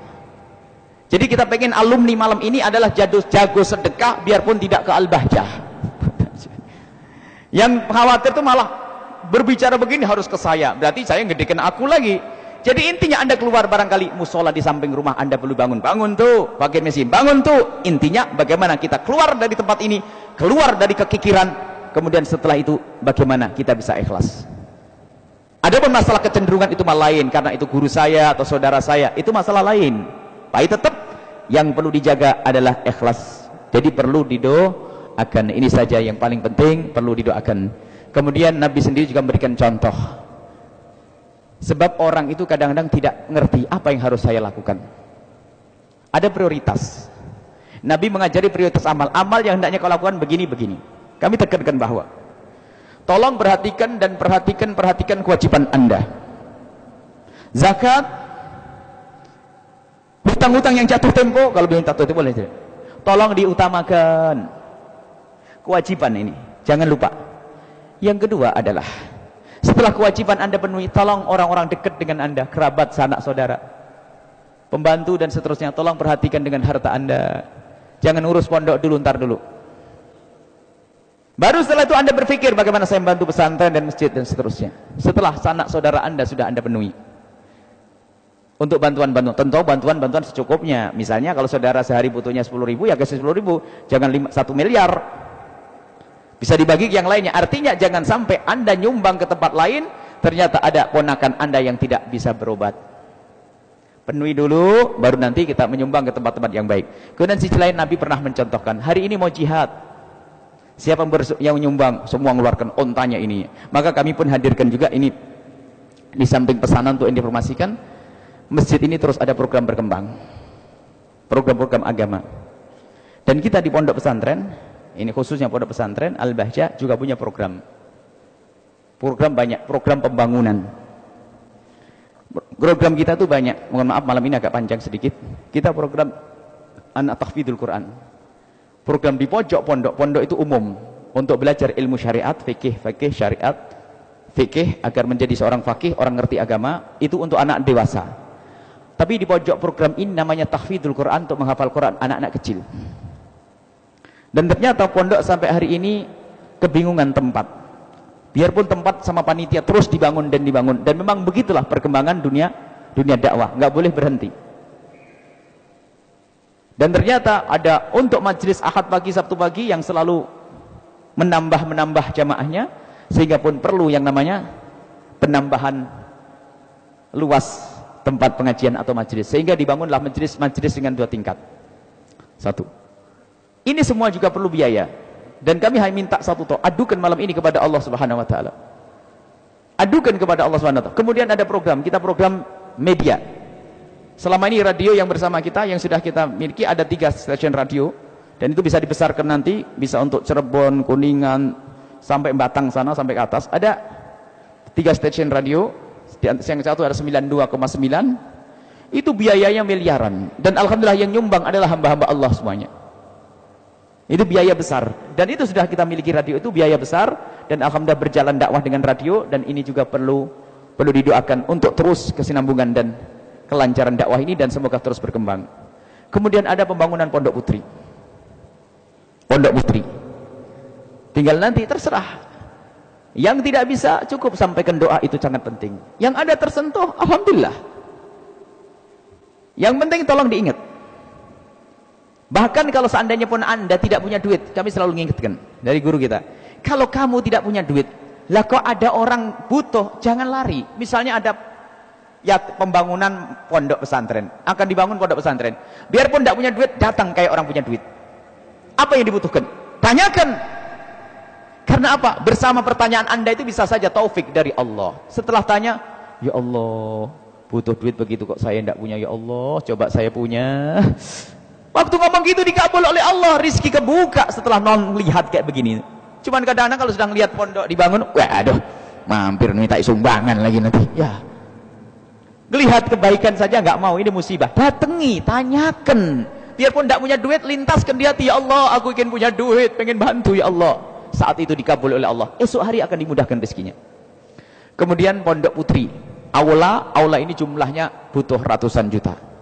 Jadi kita pengen alumni malam ini adalah jago sedekah, biarpun tidak ke Al-Bahjah. Yang khawatir itu malah berbicara begini harus ke saya, berarti saya ngedekin aku lagi. Jadi intinya Anda keluar, barangkali musola di samping rumah Anda perlu bangun tuh, pakai mesin bangun tuh. Intinya bagaimana kita keluar dari tempat ini, keluar dari kekikiran, kemudian setelah itu bagaimana kita bisa ikhlas. Adapun masalah kecenderungan itu malah lain, karena itu guru saya atau saudara saya, itu masalah lain. Tapi tetap yang perlu dijaga adalah ikhlas. Jadi perlu didoakan. Ini saja yang paling penting, perlu didoakan. Kemudian Nabi sendiri juga memberikan contoh. Sebab orang itu kadang-kadang tidak mengerti apa yang harus saya lakukan. Ada prioritas. Nabi mengajari prioritas amal. Amal yang hendaknya kau lakukan begini-begini. Kami tekankan bahwa tolong perhatikan kewajiban Anda. Zakat, hutang-hutang yang jatuh tempo, kalau belum jatuh tempo boleh tidak? Tolong diutamakan kewajiban ini, jangan lupa. Yang kedua adalah setelah kewajiban Anda penuhi, tolong orang-orang dekat dengan Anda, kerabat, sanak saudara, pembantu dan seterusnya, tolong perhatikan dengan harta Anda. Jangan urus pondok dulu, ntar dulu. Baru setelah itu Anda berpikir bagaimana saya membantu pesantren dan masjid dan seterusnya. Setelah sanak saudara Anda sudah Anda penuhi. Untuk bantuan-bantuan, tentu bantuan-bantuan secukupnya. Misalnya kalau saudara sehari butuhnya 10.000, ya kasih 10.000, jangan 1 miliar. Bisa dibagi ke yang lainnya. Artinya jangan sampai Anda nyumbang ke tempat lain, ternyata ada ponakan Anda yang tidak bisa berobat. Penuhi dulu, baru nanti kita menyumbang ke tempat-tempat yang baik. Kemudian sisi lain Nabi pernah mencontohkan, hari ini mau jihad. Siapa yang menyumbang, semua mengeluarkan ontanya ini. Maka kami pun hadirkan juga ini di samping pesanan untuk informasikan, masjid ini terus ada program berkembang, program-program agama. Dan kita di pondok pesantren, ini khususnya pondok pesantren Al-Bahjah juga punya program banyak, program pembangunan. Program kita tuh banyak. Mohon maaf malam ini agak panjang sedikit. Kita program anak tahfidzul Quran. Program di pojok pondok itu umum untuk belajar ilmu syariat, fikih syariat, fikih agar menjadi seorang fakih, orang ngerti agama, itu untuk anak dewasa. Tapi di pojok program ini namanya tahfidzul Quran, untuk menghafal Quran anak-anak kecil. Dan ternyata pondok sampai hari ini kebingungan tempat. Biarpun tempat sama panitia terus dibangun dan memang begitulah perkembangan dunia dakwah, nggak boleh berhenti. Dan ternyata ada untuk majelis Ahad pagi, Sabtu pagi yang selalu menambah jamaahnya, sehingga pun perlu yang namanya penambahan luas tempat pengajian atau majelis, sehingga dibangunlah majelis dengan 2 tingkat. 1. Ini semua juga perlu biaya. Dan kami hanya minta satu toh, adukan malam ini kepada Allah Subhanahu wa taala. Adukan kepada Allah Subhanahu wa taala. Kemudian ada program media. Selama ini radio yang bersama kita, yang sudah kita miliki ada 3 stasiun radio, dan itu bisa dibesarkan nanti, bisa untuk Cirebon, Kuningan, sampai Batang sana, sampai ke atas. Ada 3 stasiun radio, yang satu ada 92,9, itu biayanya miliaran. Dan alhamdulillah yang nyumbang adalah hamba-hamba Allah semuanya. Itu biaya besar, dan itu sudah kita miliki radio, itu biaya besar, dan alhamdulillah berjalan dakwah dengan radio, dan ini juga perlu didoakan untuk terus kesinambungan dan kelancaran dakwah ini, dan semoga terus berkembang. Kemudian ada pembangunan pondok putri. Tinggal nanti terserah. Yang tidak bisa cukup sampaikan doa, itu sangat penting. Yang ada tersentuh, alhamdulillah. Yang penting tolong diingat. Bahkan kalau seandainya pun Anda tidak punya duit, kami selalu mengingatkan dari guru kita, kalau kamu tidak punya duit, lah kok ada orang butuh, jangan lari. Misalnya ada pembangunan pondok pesantren, akan dibangun pondok pesantren, biarpun tidak punya duit, datang kayak orang punya duit. Apa yang dibutuhkan? Tanyakan. Karena apa? Bersama pertanyaan Anda itu bisa saja taufik dari Allah. Setelah tanya, ya Allah, butuh duit begitu kok saya tidak punya, ya Allah, coba saya punya. Waktu ngomong gitu dikabul oleh Allah, rizki kebuka setelah non lihat kayak begini. Cuman kadang-kadang kalau sedang lihat pondok dibangun, waduh, mampir minta sumbangan lagi nanti. Ya, lihat kebaikan saja nggak mau, ini musibah. Datangi, tanyakan. Biarpun tidak punya duit, lintaskan di hati, ya Allah, aku ingin punya duit, pengen bantu ya Allah. Saat itu dikabul oleh Allah. Esok hari akan dimudahkan rezekinya. Kemudian pondok putri, aula ini jumlahnya butuh ratusan juta.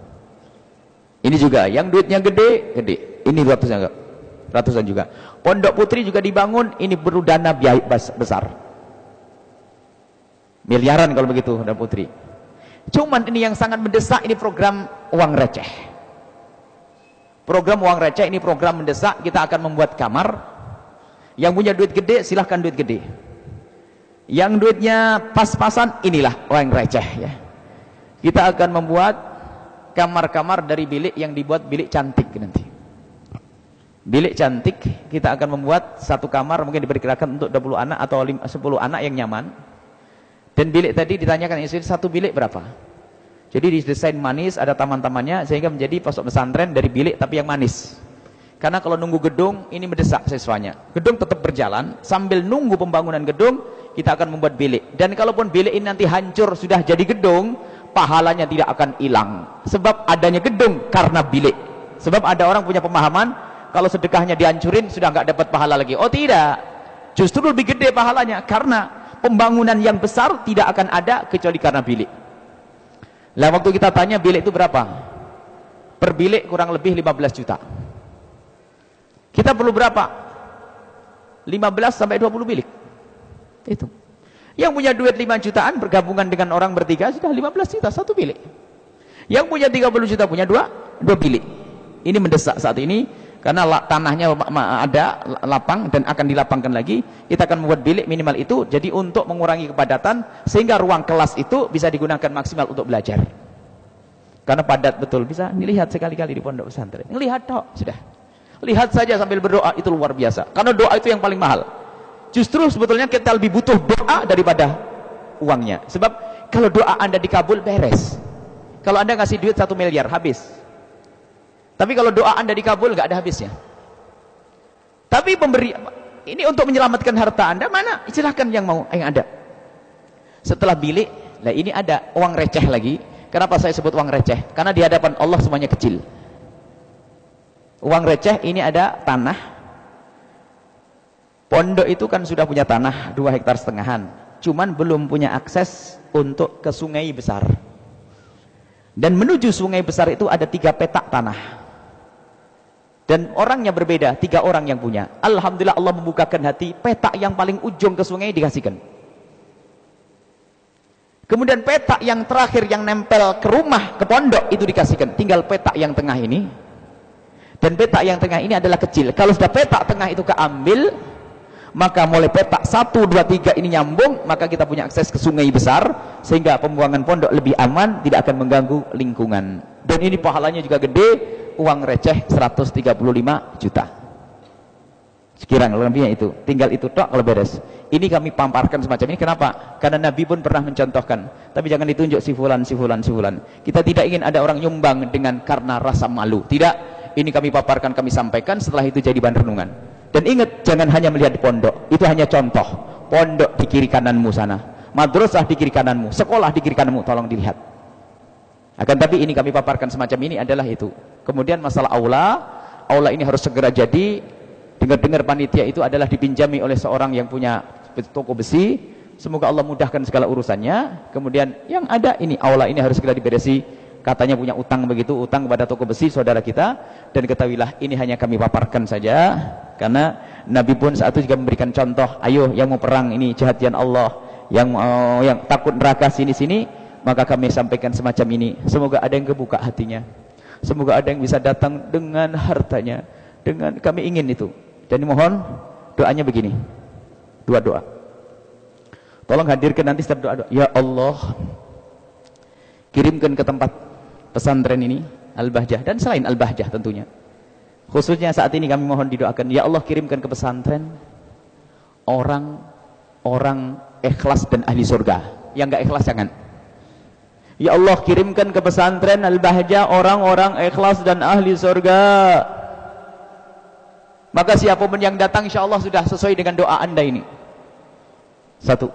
Ini juga yang duitnya gede, ini ratusan juga. Pondok putri juga dibangun, ini perlu dana biaya besar, miliaran kalau begitu. Pondok putri, cuman ini yang sangat mendesak, ini program uang receh. Program uang receh ini program mendesak. Kita akan membuat kamar. Yang punya duit gede silahkan duit gede, yang duitnya pas-pasan inilah uang receh ya. Kita akan membuat kamar-kamar dari bilik yang dibuat bilik cantik nanti. Bilik cantik, kita akan membuat satu kamar mungkin diperkirakan untuk 20 anak atau 10 anak yang nyaman. Dan bilik tadi ditanyakan istri, satu bilik berapa? Jadi didesain manis, ada taman-tamannya, sehingga menjadi pondok pesantren dari bilik tapi yang manis. Karena kalau nunggu gedung, ini mendesak siswanya. Gedung tetap berjalan, sambil nunggu pembangunan gedung, kita akan membuat bilik. Dan kalaupun bilik ini nanti hancur, sudah jadi gedung, pahalanya tidak akan hilang. Sebab adanya gedung karena bilik. Sebab ada orang punya pemahaman, kalau sedekahnya dihancurin, sudah nggak dapat pahala lagi. Oh tidak, justru lebih gede pahalanya, karena pembangunan yang besar tidak akan ada kecuali karena bilik. Lah waktu kita tanya bilik itu berapa? Per bilik kurang lebih 15 juta. Kita perlu berapa? 15 sampai 20 bilik. Itu. Yang punya duit 5 jutaan bergabungan dengan orang bertiga sudah 15 juta satu bilik. Yang punya 30 juta punya dua bilik. Ini mendesak saat ini karena tanahnya ada lapang dan akan dilapangkan lagi. Kita akan membuat bilik minimal itu, jadi untuk mengurangi kepadatan sehingga ruang kelas itu bisa digunakan maksimal untuk belajar. Karena padat betul, bisa dilihat sekali-kali di pondok pesantren. Ngelihat tok sudah. Lihat saja sambil berdoa, itu luar biasa. Karena doa itu yang paling mahal. Justru sebetulnya kita lebih butuh doa daripada uangnya. Sebab kalau doa Anda dikabul, beres. Kalau Anda ngasih duit 1 miliar, habis. Tapi kalau doa Anda dikabul, nggak ada habisnya. Tapi pemberi, ini untuk menyelamatkan harta Anda, mana? Silahkan yang mau, yang ada. Setelah bilik, lah ini ada uang receh lagi. Kenapa saya sebut uang receh? Karena di hadapan Allah semuanya kecil. Uang receh ini ada tanah. Pondok itu kan sudah punya tanah 2,5 hektar, cuman belum punya akses untuk ke sungai besar. Dan menuju sungai besar itu ada 3 petak tanah. Dan orangnya berbeda, 3 orang yang punya. Alhamdulillah Allah membukakan hati, petak yang paling ujung ke sungai dikasihkan. Kemudian petak yang terakhir yang nempel ke rumah, ke pondok itu dikasihkan. Tinggal petak yang tengah ini. Dan petak yang tengah ini adalah kecil. Kalau sudah petak tengah itu keambil, maka mulai petak 1, 2, 3 ini nyambung, maka kita punya akses ke sungai besar, sehingga pembuangan pondok lebih aman, tidak akan mengganggu lingkungan. Dan ini pahalanya juga gede, uang receh 135 juta. Sekiranya lebihnya itu, tinggal itu tok kalau beres. Ini kami paparkan semacam ini, kenapa? Karena Nabi pun pernah mencontohkan, tapi jangan ditunjuk si fulan, si fulan, si fulan. Kita tidak ingin ada orang nyumbang dengan karena rasa malu, tidak. Ini kami paparkan, kami sampaikan, setelah itu jadi bahan renungan. Dan ingat, jangan hanya melihat di pondok, itu hanya contoh. Pondok di kiri kananmu sana, madrasah di kiri kananmu, sekolah di kiri kananmu, tolong dilihat. Akan tapi ini kami paparkan semacam ini adalah itu. Kemudian masalah aula ini harus segera jadi. Dengar-dengar panitia itu adalah dipinjami oleh seorang yang punya toko besi. Semoga Allah mudahkan segala urusannya. Kemudian yang ada ini, aula ini harus segera diberesi. Katanya punya utang begitu, utang kepada toko besi saudara kita. Dan ketahuilah ini hanya kami paparkan saja, karena Nabi pun saat itu juga memberikan contoh, ayo yang mau perang ini jihadian Allah, yang takut neraka sini-sini, maka kami sampaikan semacam ini. Semoga ada yang kebuka hatinya, semoga ada yang bisa datang dengan hartanya, dengan kami ingin itu. Dan mohon doanya begini, 2 doa. Tolong hadirkan nanti setiap doa. Ya Allah, kirimkan ke tempat pesantren ini Al-Bahjah, dan selain Al-Bahjah tentunya. Khususnya saat ini kami mohon didoakan, ya Allah kirimkan ke pesantren orang-orang ikhlas dan ahli surga. Yang enggak ikhlas jangan. Ya Allah kirimkan ke pesantren Al-Bahjah orang-orang ikhlas dan ahli surga. Maka siapapun yang datang insyaallah sudah sesuai dengan doa Anda ini. 1.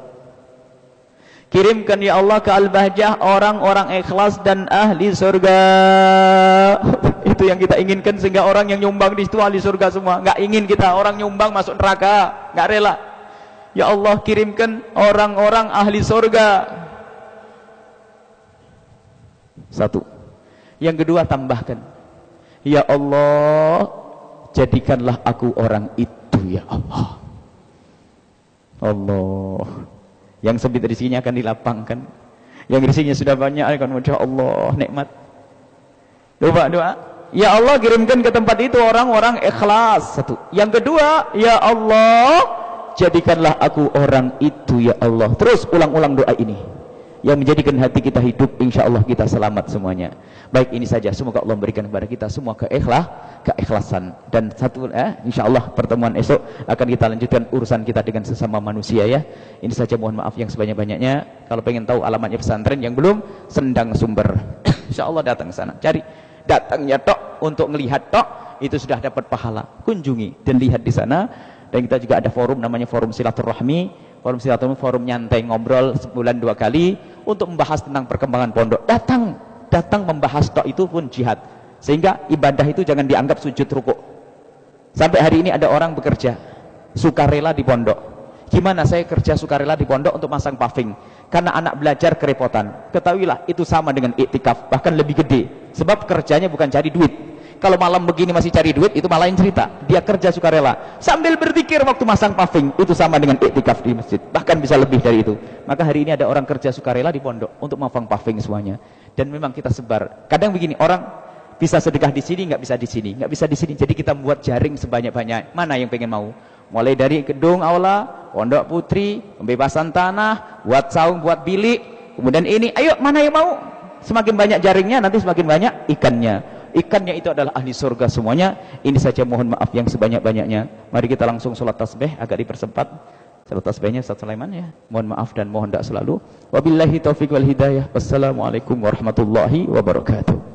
Kirimkan ya Allah ke Al-Bahjah orang-orang ikhlas dan ahli surga. Itu yang kita inginkan, sehingga orang yang nyumbang di situ ahli surga semua. Enggak ingin kita orang nyumbang masuk neraka, enggak rela. Ya Allah kirimkan orang-orang ahli surga. 1. Yang kedua tambahkan, ya Allah jadikanlah aku orang itu ya Allah. Allah. Yang sempit rezekinya akan dilapangkan. Yang rezekinya sudah banyak akan Masya Allah nikmat. Doa. Ya Allah kirimkan ke tempat itu orang-orang ikhlas. 1. Yang kedua, ya Allah jadikanlah aku orang itu ya Allah. Terus ulang-ulang doa ini, yang menjadikan hati kita hidup, insya Allah kita selamat semuanya. Baik, ini saja, semoga Allah memberikan kepada kita semua keikhlasan. Dan insya Allah pertemuan esok akan kita lanjutkan urusan kita dengan sesama manusia ya. Ini saja, mohon maaf yang sebanyak-banyaknya. Kalau pengen tahu alamatnya pesantren yang belum, Sendang Sumber, insya Allah datang ke sana, cari. Datangnya tok untuk melihat tok itu sudah dapat pahala. Kunjungi dan lihat di sana. Dan kita juga ada forum namanya Forum Silaturahmi. Forum Silaturahmi, forum nyantai ngobrol sebulan 2 kali untuk membahas tentang perkembangan pondok. Datang membahas tok itu pun jihad. Sehingga ibadah itu jangan dianggap sujud rukuk. Sampai hari ini ada orang bekerja sukarela di pondok. Gimana saya kerja sukarela di pondok untuk masang paving? Karena anak belajar kerepotan. Ketahuilah itu sama dengan iktikaf, bahkan lebih gede. Sebab kerjanya bukan cari duit. Kalau malam begini masih cari duit, itu malah lain cerita. Dia kerja sukarela sambil berzikir waktu masang paving, itu sama dengan iktikaf di masjid, bahkan bisa lebih dari itu. Maka hari ini ada orang kerja sukarela di pondok untuk masang paving semuanya. Dan memang kita sebar. Kadang begini, orang bisa sedekah di sini, nggak bisa di sini, nggak bisa di sini. Jadi kita buat jaring sebanyak-banyak. Mana yang pengen mau? Mulai dari gedung aula, pondok putri, pembebasan tanah, buat saung, buat bilik. Kemudian ini, ayo mana yang mau? Semakin banyak jaringnya, nanti semakin banyak ikannya. ikannya itu adalah ahli surga semuanya. Ini saja, mohon maaf yang sebanyak-banyaknya. Mari kita langsung sholat tasbih, agak dipersempat sholat tasbihnya Ustaz Sulaiman ya. Mohon maaf dan mohon doa selalu. Wabillahi taufiq wal hidayah. Wassalamualaikum warahmatullahi wabarakatuh.